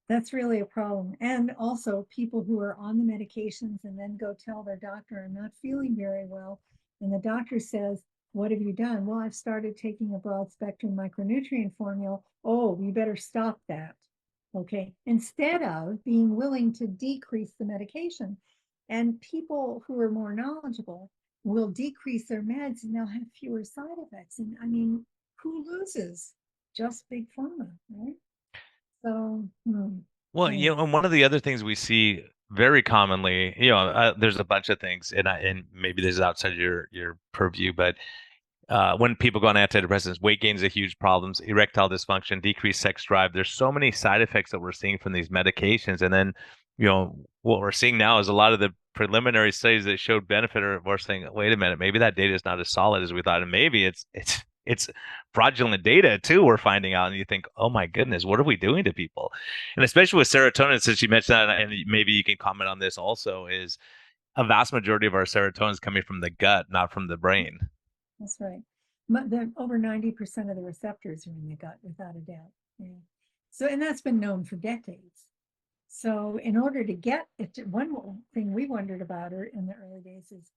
that's really a problem. And also people who are on the medications and then go tell their doctor, I'm not feeling very well. And the doctor says, what have you done? Well, I've started taking a broad spectrum micronutrient formula. Oh, you better stop that. Okay. Instead of being willing to decrease the medication. And people who are more knowledgeable will decrease their meds and they'll have fewer side effects. And I mean, who loses? Just big pharma, right? So, Well, anyway, and one of the other things we see very commonly, there's a bunch of things, and maybe this is outside your purview, but when people go on antidepressants, weight gain is a huge problem, erectile dysfunction, decreased sex drive. There's so many side effects that we're seeing from these medications. And then, what we're seeing now is a lot of the preliminary studies that showed benefit are we're saying, wait a minute, maybe that data is not as solid as we thought. And maybe it's fraudulent data too, we're finding out. And you think, oh my goodness, what are we doing to people? And especially with serotonin, since you mentioned that, and maybe you can comment on this also, is a vast majority of our serotonin is coming from the gut, not from the brain. that's right. Over 90% of the receptors are in the gut, without a doubt. Yeah. So, and that's been known for decades. So, in order to get it, one thing we wondered about her in the early days is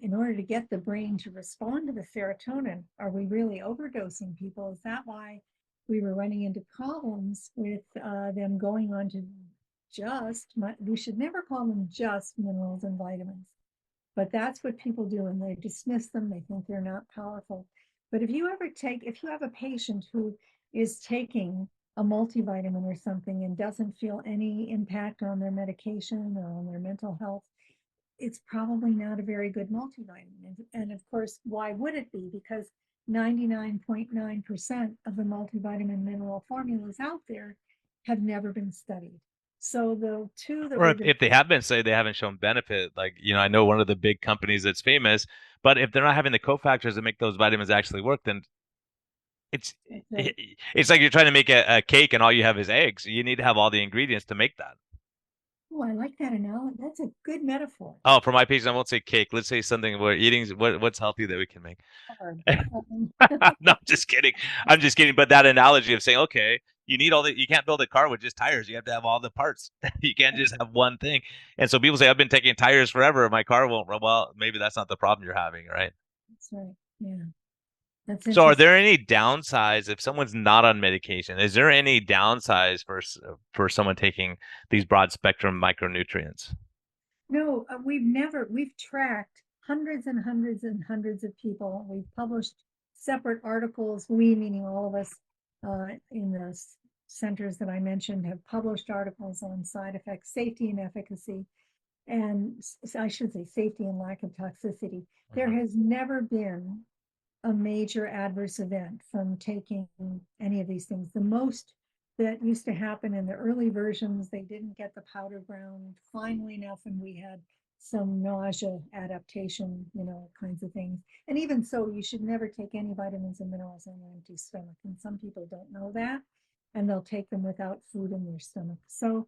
in order to get the brain to respond to the serotonin, are we really overdosing people? Is that why we were running into problems with them going on to we should never call them just minerals and vitamins, but that's what people do and they dismiss them. They think they're not powerful. But if you have a patient who is taking a multivitamin or something and doesn't feel any impact on their medication or on their mental health, it's probably not a very good multivitamin. And of course, why would it be? Because 99.9% of the multivitamin mineral formulas out there have never been studied. So the two that Or were if they have been say they haven't shown benefit, like I know one of the big companies that's famous, but if they're not having the cofactors that make those vitamins actually work, then it's the it's like you're trying to make a cake and all you have is eggs. You need to have all the ingredients to make that. Oh, I like that analogy. That's a good metaphor. Oh, for my patients, I won't say cake. Let's say something where eating what's healthy that we can make. Hard. No, I'm just kidding. I'm just kidding. But that analogy of saying, okay, you need all the, you can't build a car with just tires. You have to have all the parts. You can't just have one thing. And so people say, I've been taking tires forever. My car won't run. Well, maybe that's not the problem you're having, right? That's right. Yeah, that's So are interesting. there any downsides if someone's not on medication? Is there any downsides for someone taking these broad spectrum micronutrients? No, we've tracked hundreds and hundreds and hundreds of people. We've published separate articles. We, meaning all of us in the centers that I mentioned, have published articles on side effects, safety, and efficacy, and I should say safety and lack of toxicity. There Mhm. has never been a major adverse event from taking any of these things. The most that used to happen in the early versions, they didn't get the powder ground finely enough, and we had some nausea adaptation, kinds of things. And even so, you should never take any vitamins and minerals on an empty stomach. And some people don't know that, and they'll take them without food in their stomach. So,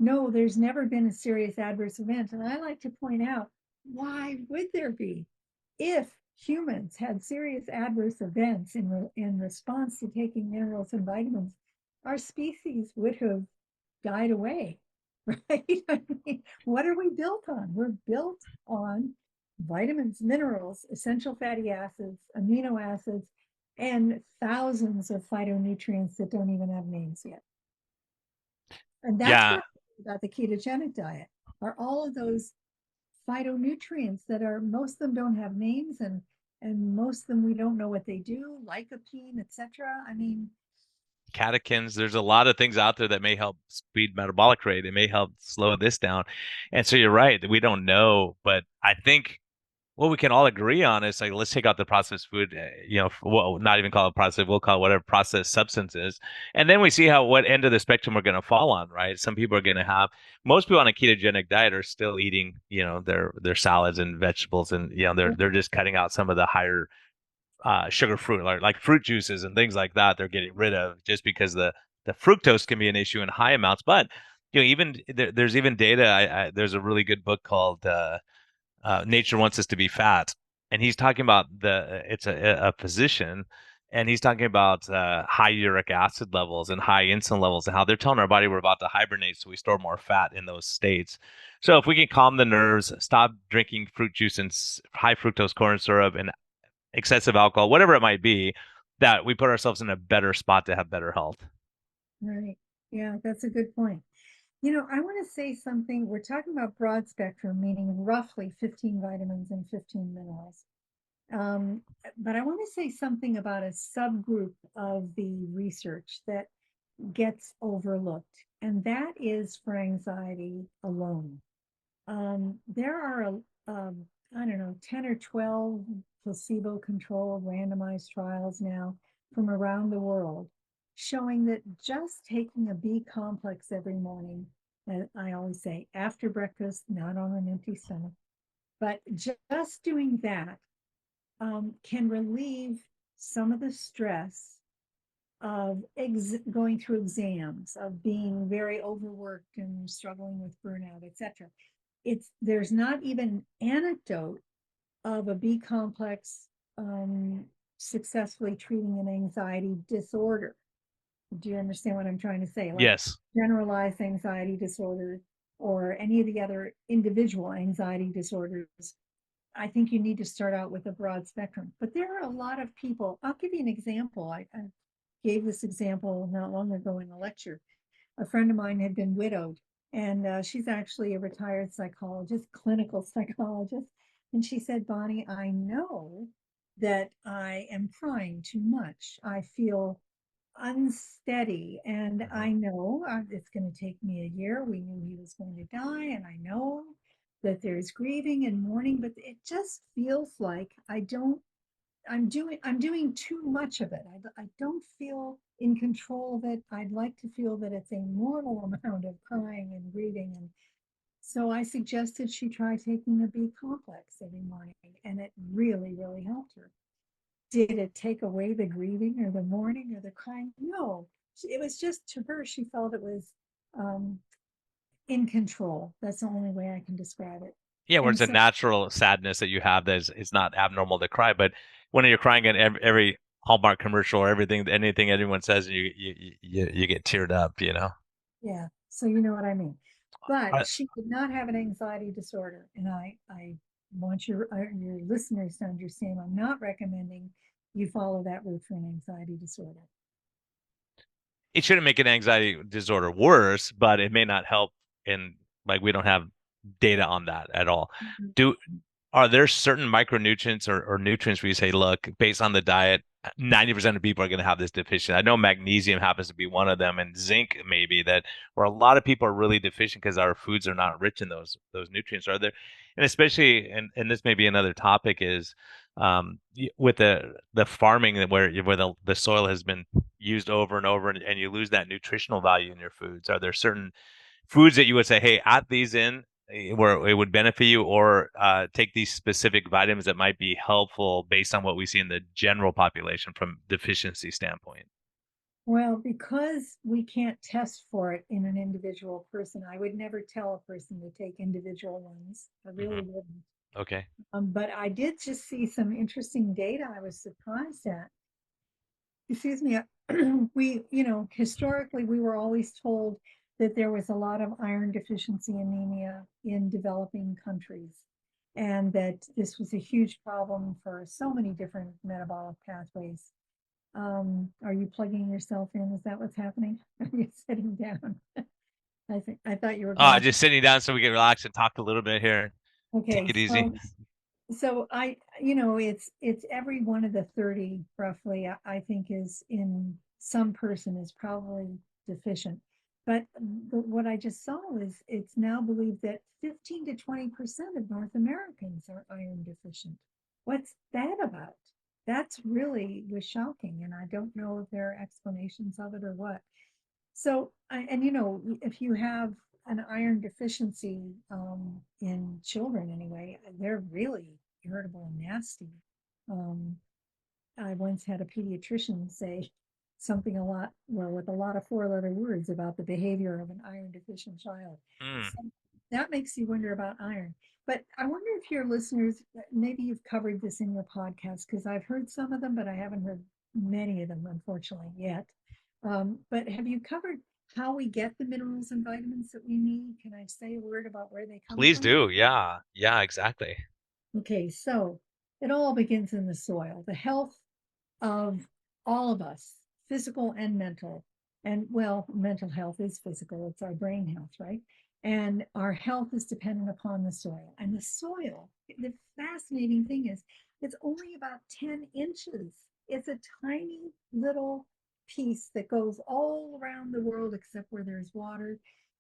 no, there's never been a serious adverse event. And I like to point out, why would there be? If humans had serious adverse events in response to taking minerals and vitamins, our species would have died away, right? I mean, what are we built on? We're built on vitamins, minerals, essential fatty acids, amino acids, and thousands of phytonutrients that don't even have names yet. And that's Yeah. what about the ketogenic diet are all of those phytonutrients that are most of them don't have names and most of them we don't know what they do, lycopene, etc. I mean, Catechins, there's a lot of things out there that may help speed metabolic rate. It may help slow this down. And so you're right, we don't know, but I think what we can all agree on is like, let's take out the processed food, well, not even call it processed, we'll call it whatever processed substances. And then we see what end of the spectrum we're going to fall on, right? Some people are going to have, most people on a ketogenic diet are still eating, their salads and vegetables, and, they're just cutting out some of the higher sugar fruit, like fruit juices and things like that. They're getting rid of just because the fructose can be an issue in high amounts. But, even there's even data. There's a really good book called, Nature Wants Us to Be Fat, and he's talking about it's a physician, and he's talking about high uric acid levels and high insulin levels, and how they're telling our body we're about to hibernate, so we store more fat in those states. So if we can calm the nerves, stop drinking fruit juice and high fructose corn syrup and excessive alcohol, whatever it might be, that we put ourselves in a better spot to have better health. right. Yeah, that's a good point. I want to say something. We're talking about broad spectrum, meaning roughly 15 vitamins and 15 minerals. Um, but I want to say something about a subgroup of the research that gets overlooked, and that is for anxiety alone. There are, I don't know, 10 or 12 placebo controlled randomized trials now from around the world showing that just taking a B complex every morning, and I always say after breakfast, not on an empty stomach, but just doing that can relieve some of the stress of going through exams, of being very overworked and struggling with burnout, etc. There's not even anecdote of a B complex successfully treating an anxiety disorder. Do you understand what I'm trying to say? Like Yes. generalized anxiety disorder or any of the other individual anxiety disorders. I think you need to start out with a broad spectrum. But there are a lot of people. I'll give you an example. I gave this example not long ago in a lecture. A friend of mine had been widowed, and she's actually a retired psychologist, clinical psychologist. And she said, Bonnie, I know that I am crying too much. I feel unsteady, and I know it's going to take me a year. We knew he was going to die, and I know that there's grieving and mourning, but it just feels like I'm doing too much of it. I don't feel in control of it. I'd like to feel that it's a normal amount of crying and grieving. And so I suggested she try taking a B complex every morning, and it really, really helped her. Did it take away the grieving or the mourning or the crying? No. It was just, to her, she felt it was um, in control. That's the only way I can describe it. Yeah, where And it's a so, natural sadness that you have that is not abnormal to cry. But when you're crying at every Hallmark commercial or anything anyone says, you get teared up. yeah, so you know what I mean. But I, she did not have an anxiety disorder, and I want your listeners to understand. I'm not recommending you follow that route for an anxiety disorder. it shouldn't make an anxiety disorder worse, but it may not help. In like we don't have data on that at all. Mhm. Do Are there certain micronutrients or nutrients where you say, look, based on the diet, 90% of people are going to have this deficient? I know magnesium happens to be one of them, and zinc maybe, that where a lot of people are really deficient because our foods are not rich in those nutrients. Are there, and especially, and this may be another topic, is with the farming where the soil has been used over and over, and you lose that nutritional value in your foods. Are there certain foods that you would say, hey, add these in where it would benefit you, or take these specific vitamins that might be helpful based on what we see in the general population from deficiency standpoint? Well, because we can't test for it in an individual person, I would never tell a person to take individual ones. I really Hmm. wouldn't. Okay. But I did just see some interesting data I was surprised at. Excuse me. Historically, we were always told that there was a lot of iron deficiency anemia in developing countries. and that this was a huge problem for so many different metabolic pathways. Are you plugging yourself in? Is that what's happening? Are you sitting down? I thought you were going to. Just sitting down so we can relax and talk a little bit here. Take Okay, it easy. so it's every one of the 30 roughly, I think is in some person is probably deficient. But what I just saw is it's now believed that 15 to 20% of North Americans are iron deficient. What's that about? That's really was shocking, and I don't know if there are explanations of it or what. So, and if you have an iron deficiency in children anyway, they're really irritable and nasty. Um, I once had a pediatrician say something a lot, well, with a lot of four-letter words about the behavior of an iron deficient child. Mm. So that makes you wonder about iron. But I wonder if your listeners, maybe you've covered this in your podcast, because I've heard some of them, but I haven't heard many of them, unfortunately, yet. But have you covered how we get the minerals and vitamins that we need? Can I say a word about where they come Please from? do. Yeah. Yeah, exactly. Okay, so it all begins in the soil. The health of all of us, physical and mental. And well, mental health is physical, it's our brain health, right? And our health is dependent upon the soil. And the soil, the fascinating thing is, it's only about 10 inches. It's a tiny little piece that goes all around the world except where there's water.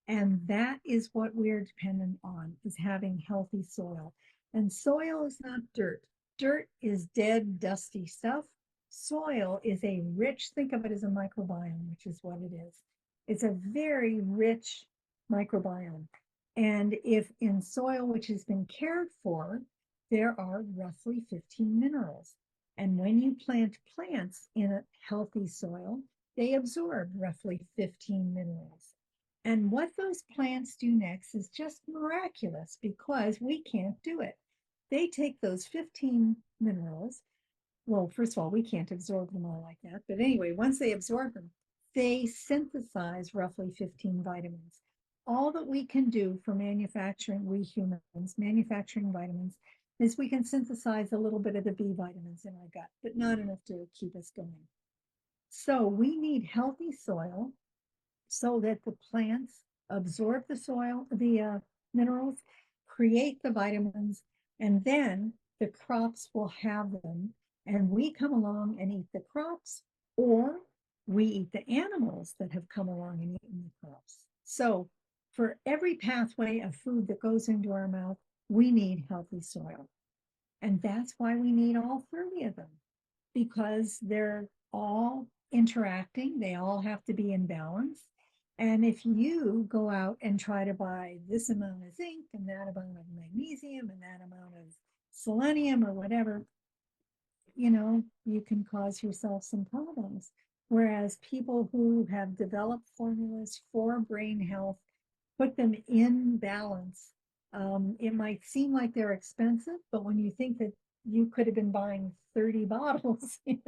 And that is what we're dependent on, is having healthy soil. And soil is not dirt. Dirt is dead, dusty stuff. Soil is a rich, think of it as a microbiome, which is what it is. It's a very rich microbiome. And if in soil which has been cared for, there are roughly 15 minerals. And when you plant plants in a healthy soil, they absorb roughly 15 minerals. And what those plants do next is just miraculous because we can't do it. They take those 15 minerals. Well, first of all, we can't absorb them all like that. But anyway, once they absorb them, they synthesize roughly 15 vitamins. All that we can do for manufacturing, we humans, manufacturing vitamins, is we can synthesize a little bit of the B vitamins in our gut, but not enough to keep us going. So we need healthy soil so that the plants absorb the soil, the minerals, create the vitamins, and then the crops will have them. And we come along and eat the crops, or we eat the animals that have come along and eaten the crops. So for every pathway of food that goes into our mouth, we need healthy soil. And that's why we need all 30 of them, because they're all interacting, they all have to be in balance. And if you go out and try to buy this amount of zinc and that amount of magnesium and that amount of selenium or whatever, you can cause yourself some problems. Whereas people who have developed formulas for brain health put them in balance. It might seem like they're expensive, but when you think that you could have been buying 30 bottles, it's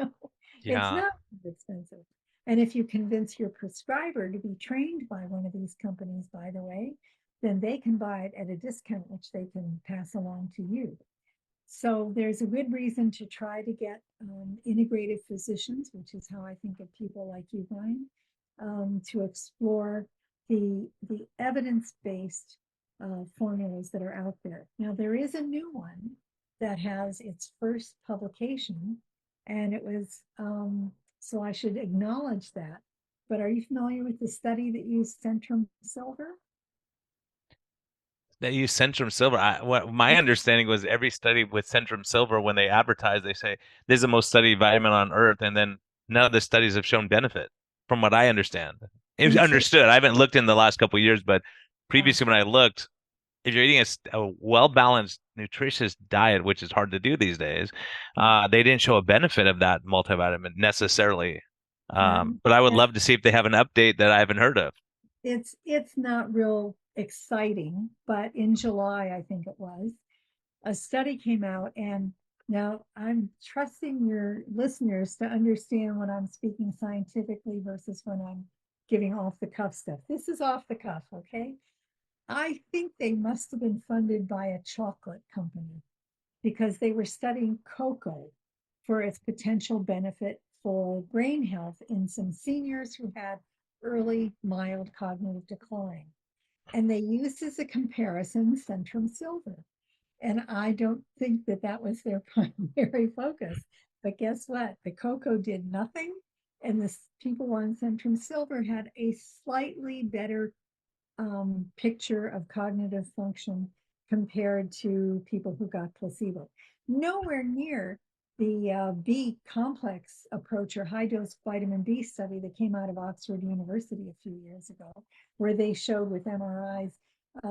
Yeah. not expensive. And if you convince your prescriber to be trained by one of these companies, by the way, then they can buy it at a discount, which they can pass along to you. So there's a good reason to try to get integrative physicians, which is how I think of people like you, Brian, to explore the evidence-based formulas that are out there. Now, there is a new one that has its first publication, and it was, so I should acknowledge that. But are you familiar with the study that used Centrum Silver? They use Centrum Silver. What my understanding was every study with Centrum Silver, when they advertise, they say this is the most studied vitamin on earth, and then none of the studies have shown benefit, from what I understand. It's Until, understood. I haven't looked in the last couple of years, but yeah, previously when I looked, if you're eating a well-balanced, nutritious diet, which is hard to do these days, they didn't show a benefit of that multivitamin necessarily. yeah. But I would And love to see if they have an update that I haven't heard of. it's not real exciting, but in July, I think it was, a study came out, and now I'm trusting your listeners to understand when I'm speaking scientifically versus when I'm giving off the cuff stuff. This is off the cuff, okay? I think they must have been funded by a chocolate company because they were studying cocoa for its potential benefit for brain health in some seniors who had early mild cognitive decline. And they used as a comparison Centrum Silver. And I don't think that that was their primary focus. But guess what? The cocoa did nothing, and the people on Centrum Silver had a slightly better picture of cognitive function compared to people who got placebo. Nowhere near the B complex approach or high dose vitamin B study that came out of Oxford University a few years ago, where they showed with MRIs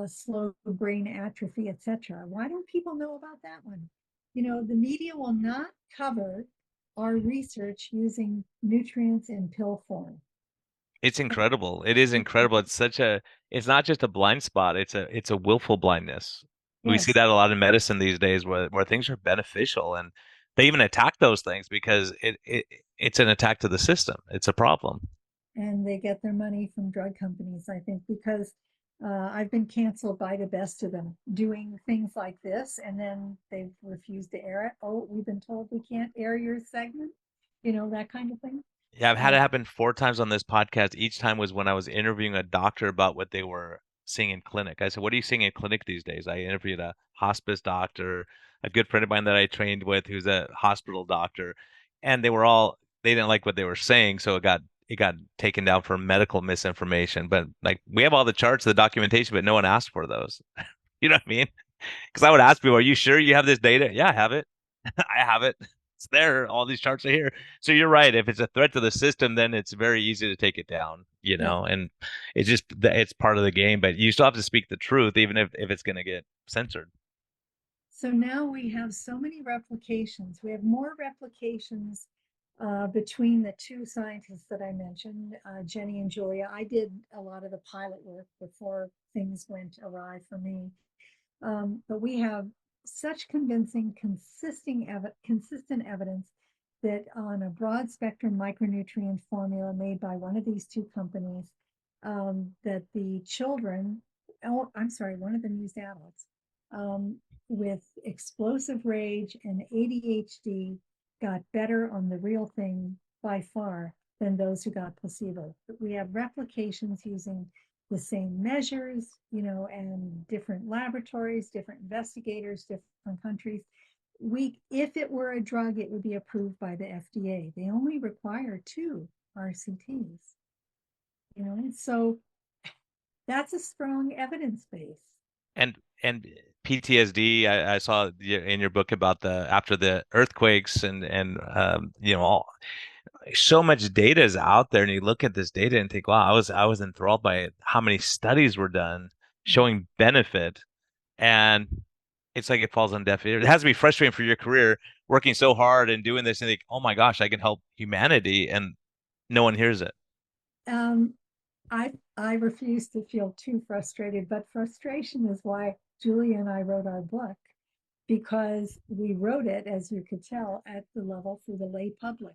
slow brain atrophy, etc. Why don't people know about that one? You know, the media will not cover our research using nutrients in pill form. It's incredible. It is incredible. It's not just a blind spot. It's a willful blindness. We see Yes. that a lot in medicine these days where things are beneficial and they even attack those things because it's an attack to the system. It's a problem. And they get their money from drug companies, I think, because I've been canceled by the best of them doing things like this, and then they've refused to air it. Oh, we've been told we can't air your segment, you know, that kind of thing. Yeah, I've had Uh, it happen 4 times on this podcast. Each time was when I was interviewing a doctor about what they were seeing in clinic. I said, "What are you seeing in clinic these days?" I interviewed a hospice doctor, a good friend of mine that I trained with, who's a hospital doctor, and they didn't like what they were saying, so it got taken down for medical misinformation. But like we have all the charts, the documentation, but no one asked for those. You know what I mean? Because I would ask people, "Are you sure you have this data?" Yeah, I have it. I have it. It's there. All these charts are here. So you're right. If it's a threat to the system, then it's very easy to take it down, yeah. and it's part of the game, but you still have to speak the truth, even if it's going to get censored. So now we have so many replications. We have more replications between the two scientists that I mentioned, Jenny and Julia. I did a lot of the pilot work before things went awry for me. But we have such convincing, consistent evidence that on a broad spectrum micronutrient formula made by one of these two companies, that the children, oh, I'm sorry, one of them used adults, um, with explosive rage and ADHD got better on the real thing by far than those who got placebo. But we have replications using the same measures, you know, and different laboratories, different investigators, different countries. If it were a drug, it would be approved by the FDA. They only require 2 RCTs, you know, and so that's a strong evidence base. And PTSD, I saw in your book about the after the earthquakes and so much data is out there, and you look at this data and think, wow, I was enthralled by it. How many studies were done showing benefit, and it's like it falls on deaf ears. It has to be frustrating for your career working so hard and doing this and think, oh my gosh, I can help humanity, and no one hears it. Um, I refuse to feel too frustrated, but frustration is why Julie and I wrote our book, because we wrote it, as you could tell, at the level for the lay public,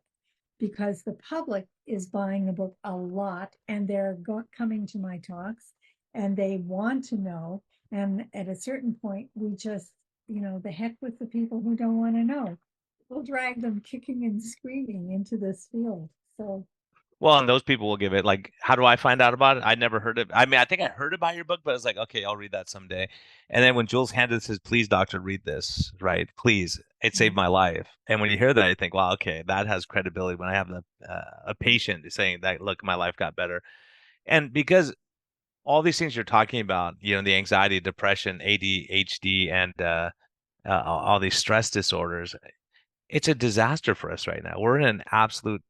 because the public is buying the book a lot and they're coming to my talks and they want to know. And at a certain point, we just, you know, the heck with the people who don't want to know. We'll drag them kicking and screaming into this field. So Well, and those people will give it like, how do I find out about it? I never heard of. I mean, I think I heard about your book, but I was like, okay, I'll read that someday. And then when Jules handed says, "Please, doctor, read this," right? Please, it saved my life. And when you hear that, I think, wow, okay, that has credibility. When I have a patient saying that, look, my life got better, and because all these things you're talking about, the anxiety, depression, ADHD, and all these stress disorders, it's a disaster for us right now. We're in an absolute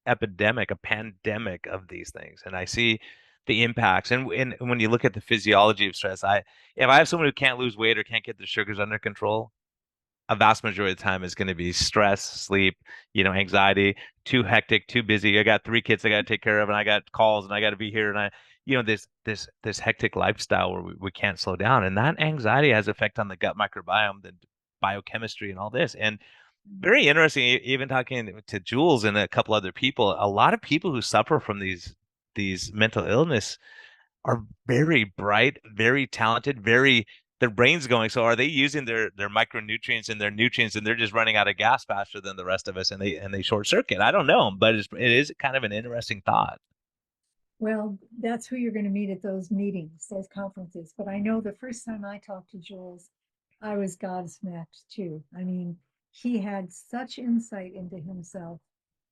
epidemic, a pandemic of these things, and I see the impacts. And when you look at the physiology of stress, if I have someone who can't lose weight or can't get their sugars under control, a vast majority of the time is going to be stress, sleep, anxiety, too hectic, too busy. I got 3 kids I got to take care of, and I got calls, and I got to be here, and this hectic lifestyle where we can't slow down, and that anxiety has effect on the gut microbiome, the biochemistry, and all this. And very interesting, even talking to Jules and a couple other people, a lot of people who suffer from these mental illness are very bright, very talented, very their brain's going. So are they using their micronutrients and their nutrients and they're just running out of gas faster than the rest of us and they short circuit? I don't know, but it is kind of an interesting thought. Well, that's who you're going to meet at those meetings, those conferences. But I know the first time I talked to Jules, I was gobsmacked too. I mean, he had such insight into himself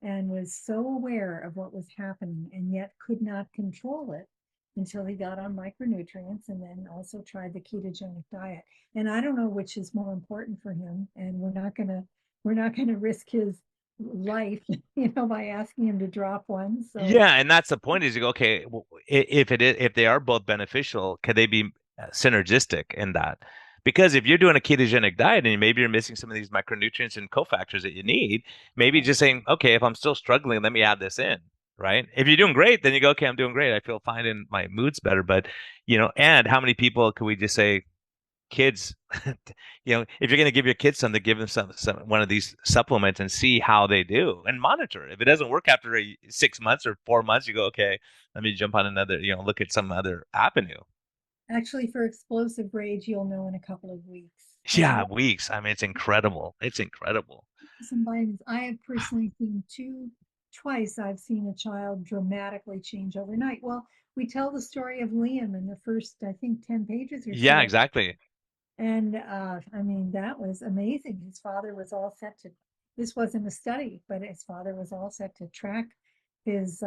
and was so aware of what was happening and yet could not control it until he got on micronutrients and then also tried the ketogenic diet. And I don't know which is more important for him. And we're not gonna risk his life, by asking him to drop one. So Yeah, and that's the point is you go, okay, well, if they are both beneficial, could they be synergistic in that? Because if you're doing a ketogenic diet and maybe you're missing some of these micronutrients and cofactors that you need, maybe just saying, okay, if I'm still struggling, let me add this in, right? If you're doing great, then you go, okay, I'm doing great. I feel fine and my mood's better. But, and how many people could we just say, kids, if you're going to give your kids something, give them some one of these supplements and see how they do and monitor. If it doesn't work after 6 months or 4 months, you go, okay, let me jump on another, look at some other avenue. actually, for explosive rage, you'll know in a couple of weeks. Yeah, weeks. I mean, it's incredible. It's incredible. Some vitamins. I have personally seen twice I've seen a child dramatically change overnight. Well, we tell the story of Liam in the first, I think, 10 pages or Yeah, so. exactly. And I mean, that was amazing. His father was all set to, this wasn't a study, but his father was all set to track his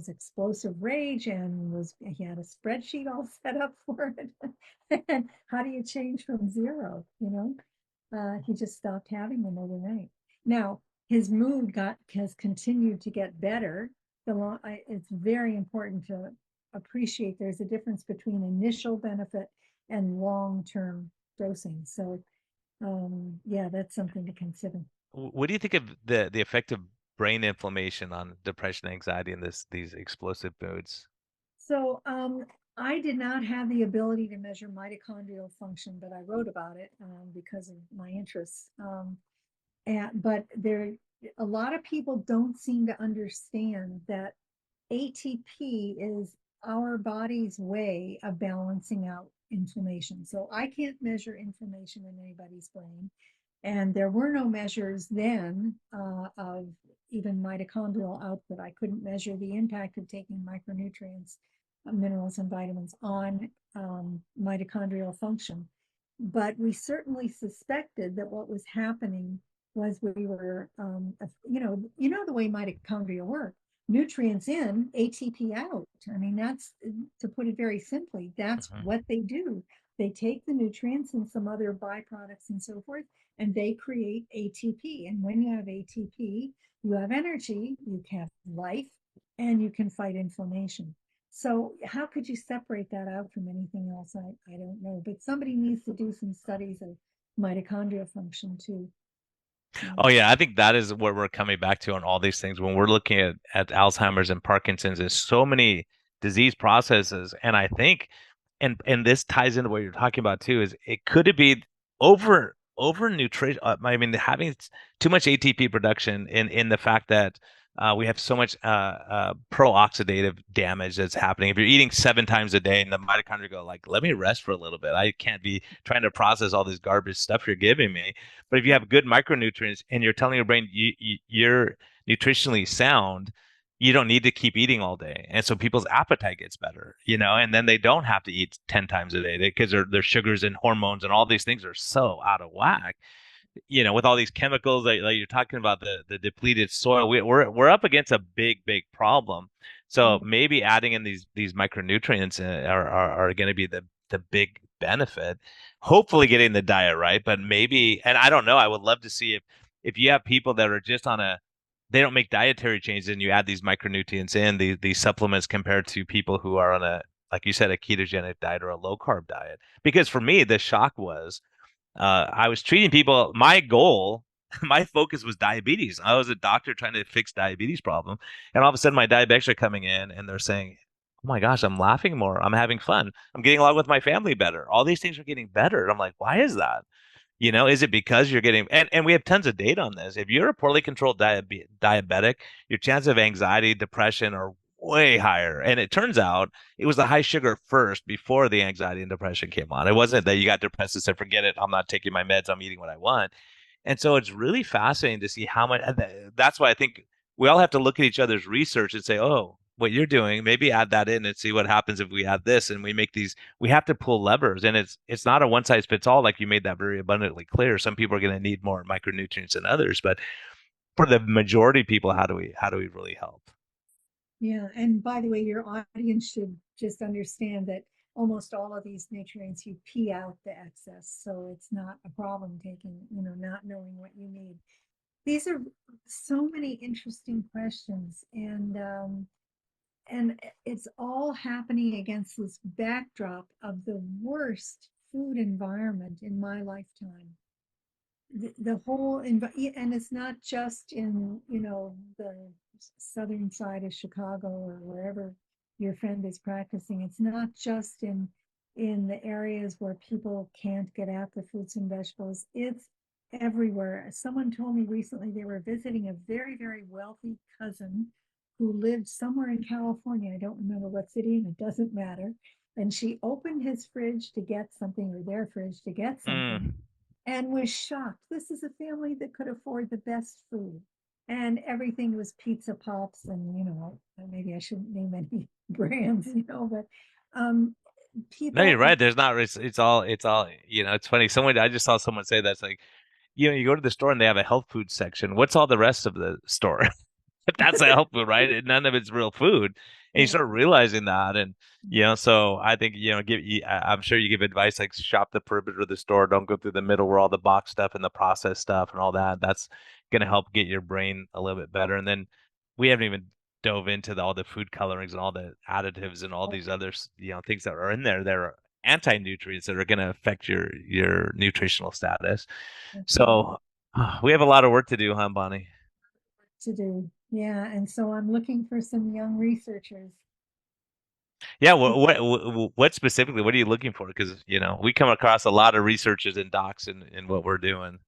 explosive rage and he had a spreadsheet all set up for it. And how do you change from zero, he just stopped having them overnight. Now, his mood has continued to get better. It's very important to appreciate there's a difference between initial benefit and long-term dosing. So, yeah, that's something to consider. What do you think of the effect of brain inflammation on depression, anxiety, and these explosive moods? So, I did not have the ability to measure mitochondrial function, but I wrote about it because of my interests. But a lot of people don't seem to understand that ATP is our body's way of balancing out inflammation. So I can't measure inflammation in anybody's brain. And there were no measures then of even mitochondrial output. I couldn't measure the impact of taking micronutrients, minerals, and vitamins on mitochondrial function. But we certainly suspected that what was happening was we were, the way mitochondria work, nutrients in, ATP out. I mean, that's, to put it very simply, that's Mhm. what they do. They take the nutrients and some other byproducts and so forth, and they create ATP. And when you have ATP, you have energy, you have life, and you can fight inflammation. So how could you separate that out from anything else? I don't know, but somebody needs to do some studies of mitochondria function too. Oh yeah, I think that is what we're coming back to on all these things when we're looking at Alzheimer's and Parkinson's. There's so many disease processes, and I think, and this ties into what you're talking about too. Is it could it be over nutrition? I mean, having too much ATP production in the fact that we have so much pro-oxidative damage that's happening. If you're eating 7 times a day and the mitochondria go like, let me rest for a little bit. I can't be trying to process all this garbage stuff you're giving me. But if you have good micronutrients and you're telling your brain you're nutritionally sound, you don't need to keep eating all day. And so people's appetite gets better, and then they don't have to eat 10 times a day because their sugars and hormones and all these things are so out of whack, with all these chemicals like you're talking about the depleted soil. We're up against a big problem. So maybe adding in these micronutrients are going to be the big benefit. Hopefully getting the diet right, but maybe, and I don't know, I would love to see if you have people that are just they don't make dietary changes and you add these micronutrients in these supplements compared to people who are on like you said, a ketogenic diet or a low carb diet. Because for me, the shock was I was treating people. My goal, my focus was diabetes. I was a doctor trying to fix diabetes problem, and all of a sudden, my diabetics are coming in and they're saying, "Oh my gosh, I'm laughing more. I'm having fun. I'm getting along with my family better. All these things are getting better." And I'm like, "Why is that?" Is it because you're getting and we have tons of data on this. If you're a poorly controlled diabetic, your chance of anxiety, depression are way higher. And it turns out it was the high sugar first before the anxiety and depression came on. It wasn't that you got depressed and said, forget it, I'm not taking my meds, I'm eating what I want. And so it's really fascinating to see how much. That's why I think we all have to look at each other's research and say, oh, what you're doing, maybe add that in and see what happens if we add this and we make these. We have to pull levers, and it's not a one size fits all. Like you made that very abundantly clear. Some people are going to need more micronutrients than others, but for the majority of people, how do we really help? Yeah, and by the way, your audience should just understand that almost all of these nutrients you pee out the excess, so it's not a problem taking, not knowing what you need. These are so many interesting questions, and it's all happening against this backdrop of the worst food environment in my lifetime. The whole and it's not just in the southern side of Chicago or wherever your friend is practicing. It's not just in the areas where people can't get at the fruits and vegetables. It's everywhere. Someone told me recently they were visiting a very, very wealthy cousin who lived somewhere in California. I don't remember what city, and it doesn't matter. And she opened his fridge to get something, or their fridge to get something, Mm. and was shocked. This is a family that could afford the best food. And everything was pizza pops, and maybe I shouldn't name any brands, but um, No, you're people right. There's not. It's all. It's funny. Someone I just saw someone say that's like, you go to the store and they have a health food section. What's all the rest of the store? That's a health food, right? None of it's real food, and you yeah, start realizing that, and so I think I'm sure you give advice like shop the perimeter of the store, don't go through the middle where all the box stuff and the processed stuff and all that. That's going to help get your brain a little bit better. And then we haven't even dove into all the food colorings and all the additives and all these other things that are in there that are anti-nutrients that are going to affect your nutritional status. that's right. So we have a lot of work to do, huh, Bonnie? To do. Yeah, and so I'm looking for some young researchers. Yeah, what specifically? What are you looking for? Because we come across a lot of researchers and docs in what we're doing.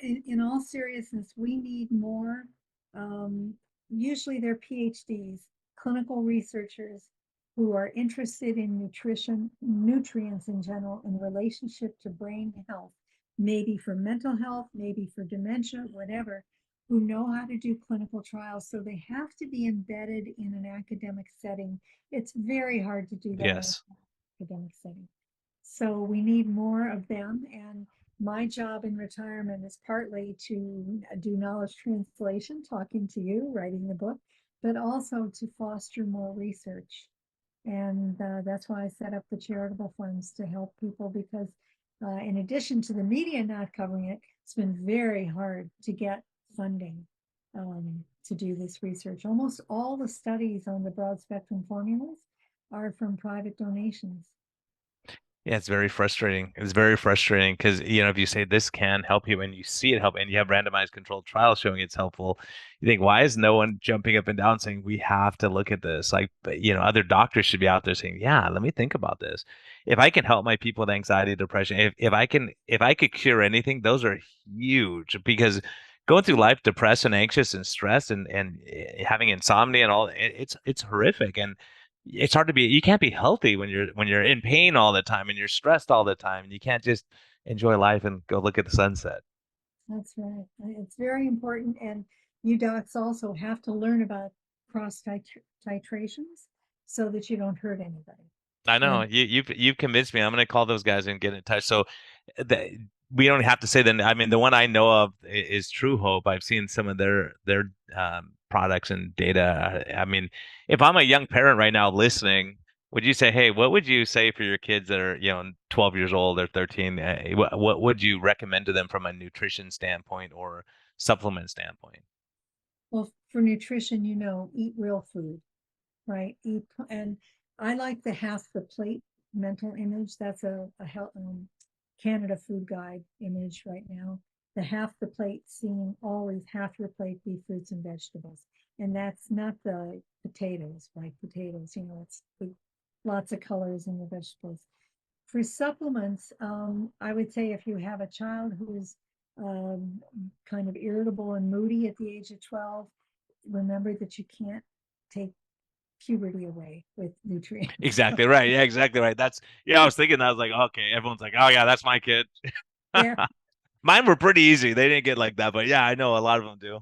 In all seriousness, we need more. Um, Usually they're PhDs, clinical researchers who are interested in nutrition, nutrients in general, in relationship to brain health, maybe for mental health, maybe for dementia, whatever, who know how to do clinical trials. So they have to be embedded in an academic setting. It's very hard to do that in an Yes. academic setting. So we need more of them. And my job in retirement is partly to do knowledge translation, talking to you, writing the book, but also to foster more research. And that's why I set up the charitable funds to help people, because in addition to the media not covering it, it's been very hard to get funding to do this research. Almost all the studies on the broad spectrum formulas are from private donations. Yeah, it's very frustrating. It's very frustrating because, if you say this can help you and you see it help and you have randomized controlled trials showing it's helpful, you think, why is no one jumping up and down saying we have to look at this? Like, other doctors should be out there saying, yeah, let me think about this. If I can help my people with anxiety, depression, if I could cure anything, those are huge because going through life depressed and anxious and stressed and having insomnia and all, it's horrific. And it's hard to be you can't be healthy when you're in pain all the time and you're stressed all the time and you can't just enjoy life and go look at the sunset. That's right. It's very important. And you docs also have to learn about cross titrations so that you don't hurt anybody. I know And you've convinced me. I'm going to call those guys and get in touch. So we don't have to say that. I mean, the one I know of is True Hope. I've seen some of their products and data. I mean, if I'm a young parent right now listening, would you say, hey, what would you say for your kids that are 12 years old or 13? What would you recommend to them from a nutrition standpoint or supplement standpoint? well, for nutrition, eat real food, right? And I like the half the plate mental image. That's a health, Canada Food Guide image right now. The half the plate, seeing always half your plate be fruits and vegetables. And that's not the potatoes, right? Potatoes, it's lots of colors in the vegetables. For supplements, I would say if you have a child who's um, kind of irritable and moody at the age of 12, remember that you can't take puberty away with nutrients. Exactly right. Yeah, exactly right. That's yeah. I was thinking that. I was like, okay, everyone's like, oh yeah, that's my kid. There, Mine were pretty easy. They didn't get like that, but yeah, I know a lot of them do.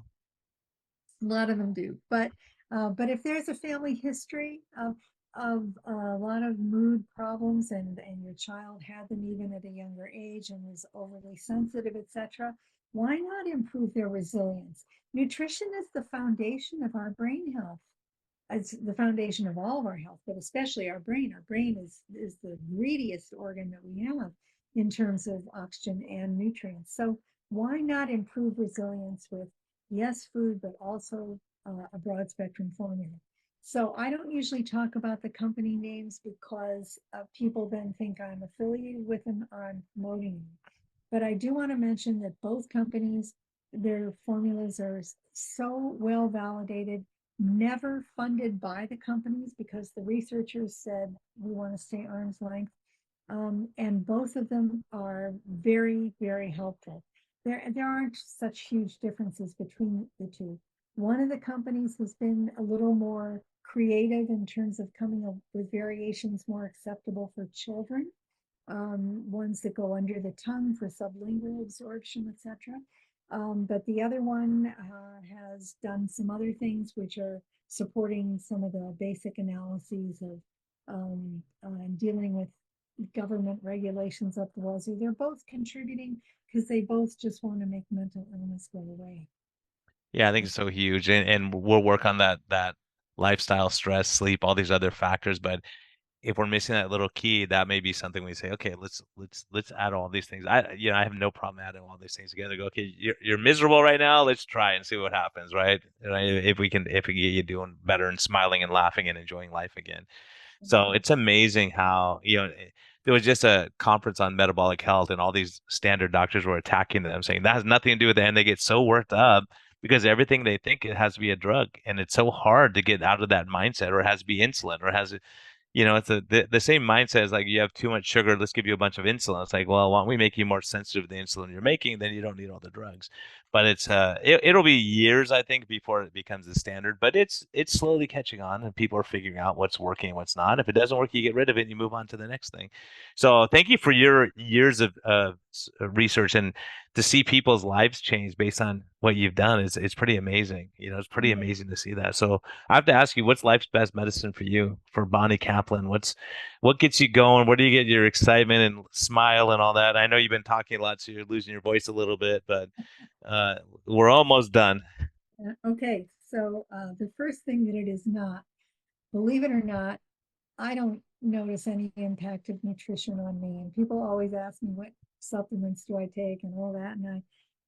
a lot of them do. But if there's a family history of a lot of mood problems, and your child had them even at a younger age and was overly sensitive, etc., why not improve their resilience? Nutrition is the foundation of our brain health. It's the foundation of all of our health, but especially our brain. Our brain is the greediest organ that we have in terms of oxygen and nutrients. So why not improve resilience with, yes, food, but also a broad spectrum formula? So I don't usually talk about the company names because people then think I'm affiliated with them or I'm promoting them. But I do want to mention that both companies, their formulas are so well validated, never funded by the companies because the researchers said we want to stay arm's length. And both of them are very, very helpful. There aren't such huge differences between the two. One of the companies has been a little more creative in terms of coming up with variations more acceptable for children, ones that go under the tongue for sublingual absorption, etc. But the other one has done some other things which are supporting some of the basic analyses of dealing with government regulations up the wazoo. They're both contributing because they both just want to make mental illness go away. Yeah, I think it's so huge, and we'll work on that lifestyle, stress, sleep, all these other factors. But if we're missing that little key, that may be something we say, okay, let's add all these things. I have no problem adding all these things together. Go, okay, you're miserable right now. Let's try and see what happens, right? Right? If we get you doing better and smiling and laughing and enjoying life again. So it's amazing how, there was just a conference on metabolic health and all these standard doctors were attacking them, saying that has nothing to do with it. And they get so worked up because everything they think it has to be a drug. And it's so hard to get out of that mindset, or it has to be insulin, or it has it's the same mindset as like you have too much sugar, let's give you a bunch of insulin. It's like, well, why don't we make you more sensitive to the insulin you're making? Then you don't need all the drugs. But it'll be years, I think, before it becomes the standard. But it's slowly catching on, and people are figuring out what's working and what's not. If it doesn't work, you get rid of it and you move on to the next thing. So thank you for your years of research, and to see people's lives change based on what you've done is it's pretty amazing. It's pretty amazing to see that. So I have to ask you, what's life's best medicine for you, for Bonnie Kaplan? What gets you going? Where do you get your excitement and smile and all that? I know you've been talking a lot, so you're losing your voice a little bit, but uh, we're almost done. Okay, so the first thing that it is not, believe it or not, I don't notice any impact of nutrition on me. And people always ask me what supplements do I take and all that. And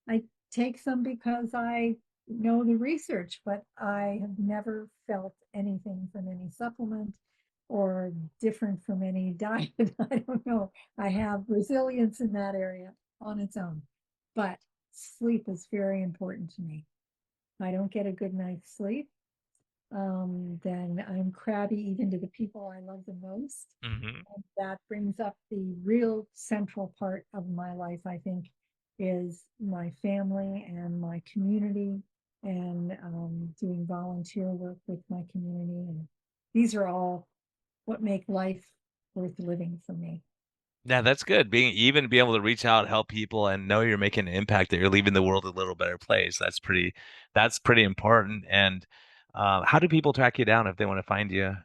I take some because I know the research, but I have never felt anything from any supplement or different from any diet. I don't know. I have resilience in that area on its own. But sleep is very important to me. I don't get a good night's sleep, then I'm crabby even to the people I love the most. Hmm. And that brings up the real central part of my life, I think, is my family and my community, and doing volunteer work with my community. And these are all what make life worth living for me. Yeah, that's good. Be able to reach out, help people, and know you're making an impact, that you're leaving the world a little better place. That's pretty important. And how do people track you down if they want to find you,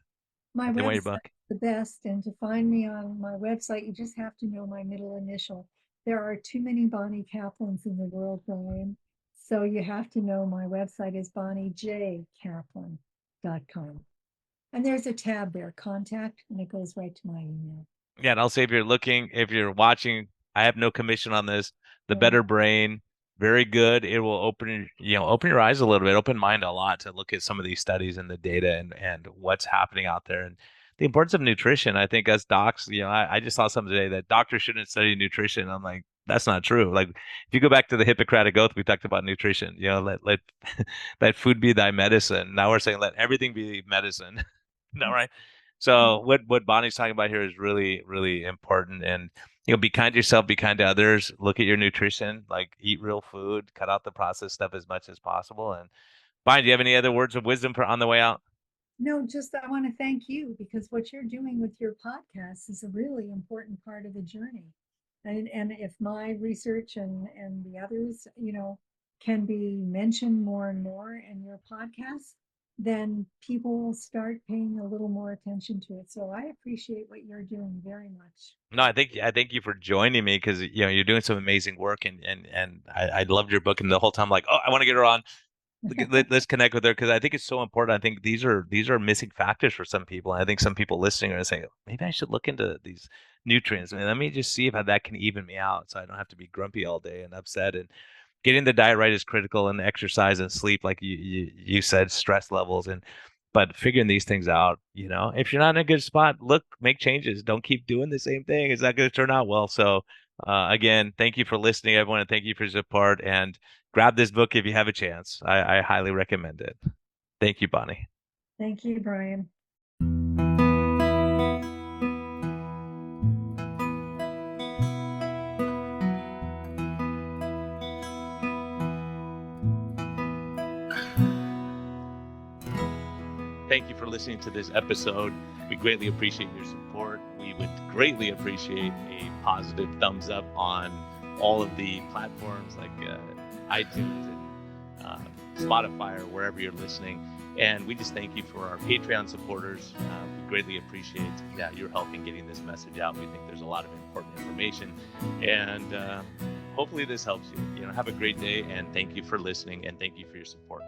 My if they want your website book? is the best, and to find me on my website, you just have to know my middle initial. There are too many Bonnie Kaplans in the world, Brian. So you have to know my website is bonniejkaplan.com. And there's a tab there, contact, and it goes right to my email. Yeah, and also if you're watching, I have no commission on this. The Yeah. Better Brain, very good. It will open your eyes a little bit, open mind a lot to look at some of these studies and the data and what's happening out there and the importance of nutrition. I think as docs, I just saw something today that doctors shouldn't study nutrition. I'm like, that's not true. Like if you go back to the Hippocratic Oath, we talked about nutrition. Let let food be thy medicine. Now we're saying let everything be medicine. No, right? So what Bonnie's talking about here is really, really important. And be kind to yourself, be kind to others, look at your nutrition, like eat real food, cut out the processed stuff as much as possible. And Bonnie, do you have any other words of wisdom for on the way out? No, just I want to thank you because what you're doing with your podcast is a really important part of the journey. And if my research and the others, can be mentioned more and more in your podcast, then people will start paying a little more attention to it. So I appreciate what you're doing very much. No, I thank you for joining me because you're doing some amazing work, and I loved your book, and the whole time like, oh, I want to get her on. Let's connect with her because I think it's so important. I think these are missing factors for some people. And I think some people listening are saying, maybe I should look into these nutrients. I mean, let me just see if that can even me out, so I don't have to be grumpy all day and upset. And getting the diet right is critical, and exercise and sleep, like you said, stress levels, and but figuring these things out. If you're not in a good spot, look, make changes. Don't keep doing the same thing. It's not going to turn out well. So again, thank you for listening, everyone, and thank you for your support. And grab this book if you have a chance. I highly recommend it. Thank you, Bonnie. Thank you, Brian. Thank you for listening to this episode. We greatly appreciate your support. We would greatly appreciate a positive thumbs up on all of the platforms like iTunes and Spotify or wherever you're listening. And we just thank you for our Patreon supporters. We greatly appreciate that you're helping getting this message out. We think there's a lot of important information, and hopefully this helps you. Have a great day, and thank you for listening, and thank you for your support.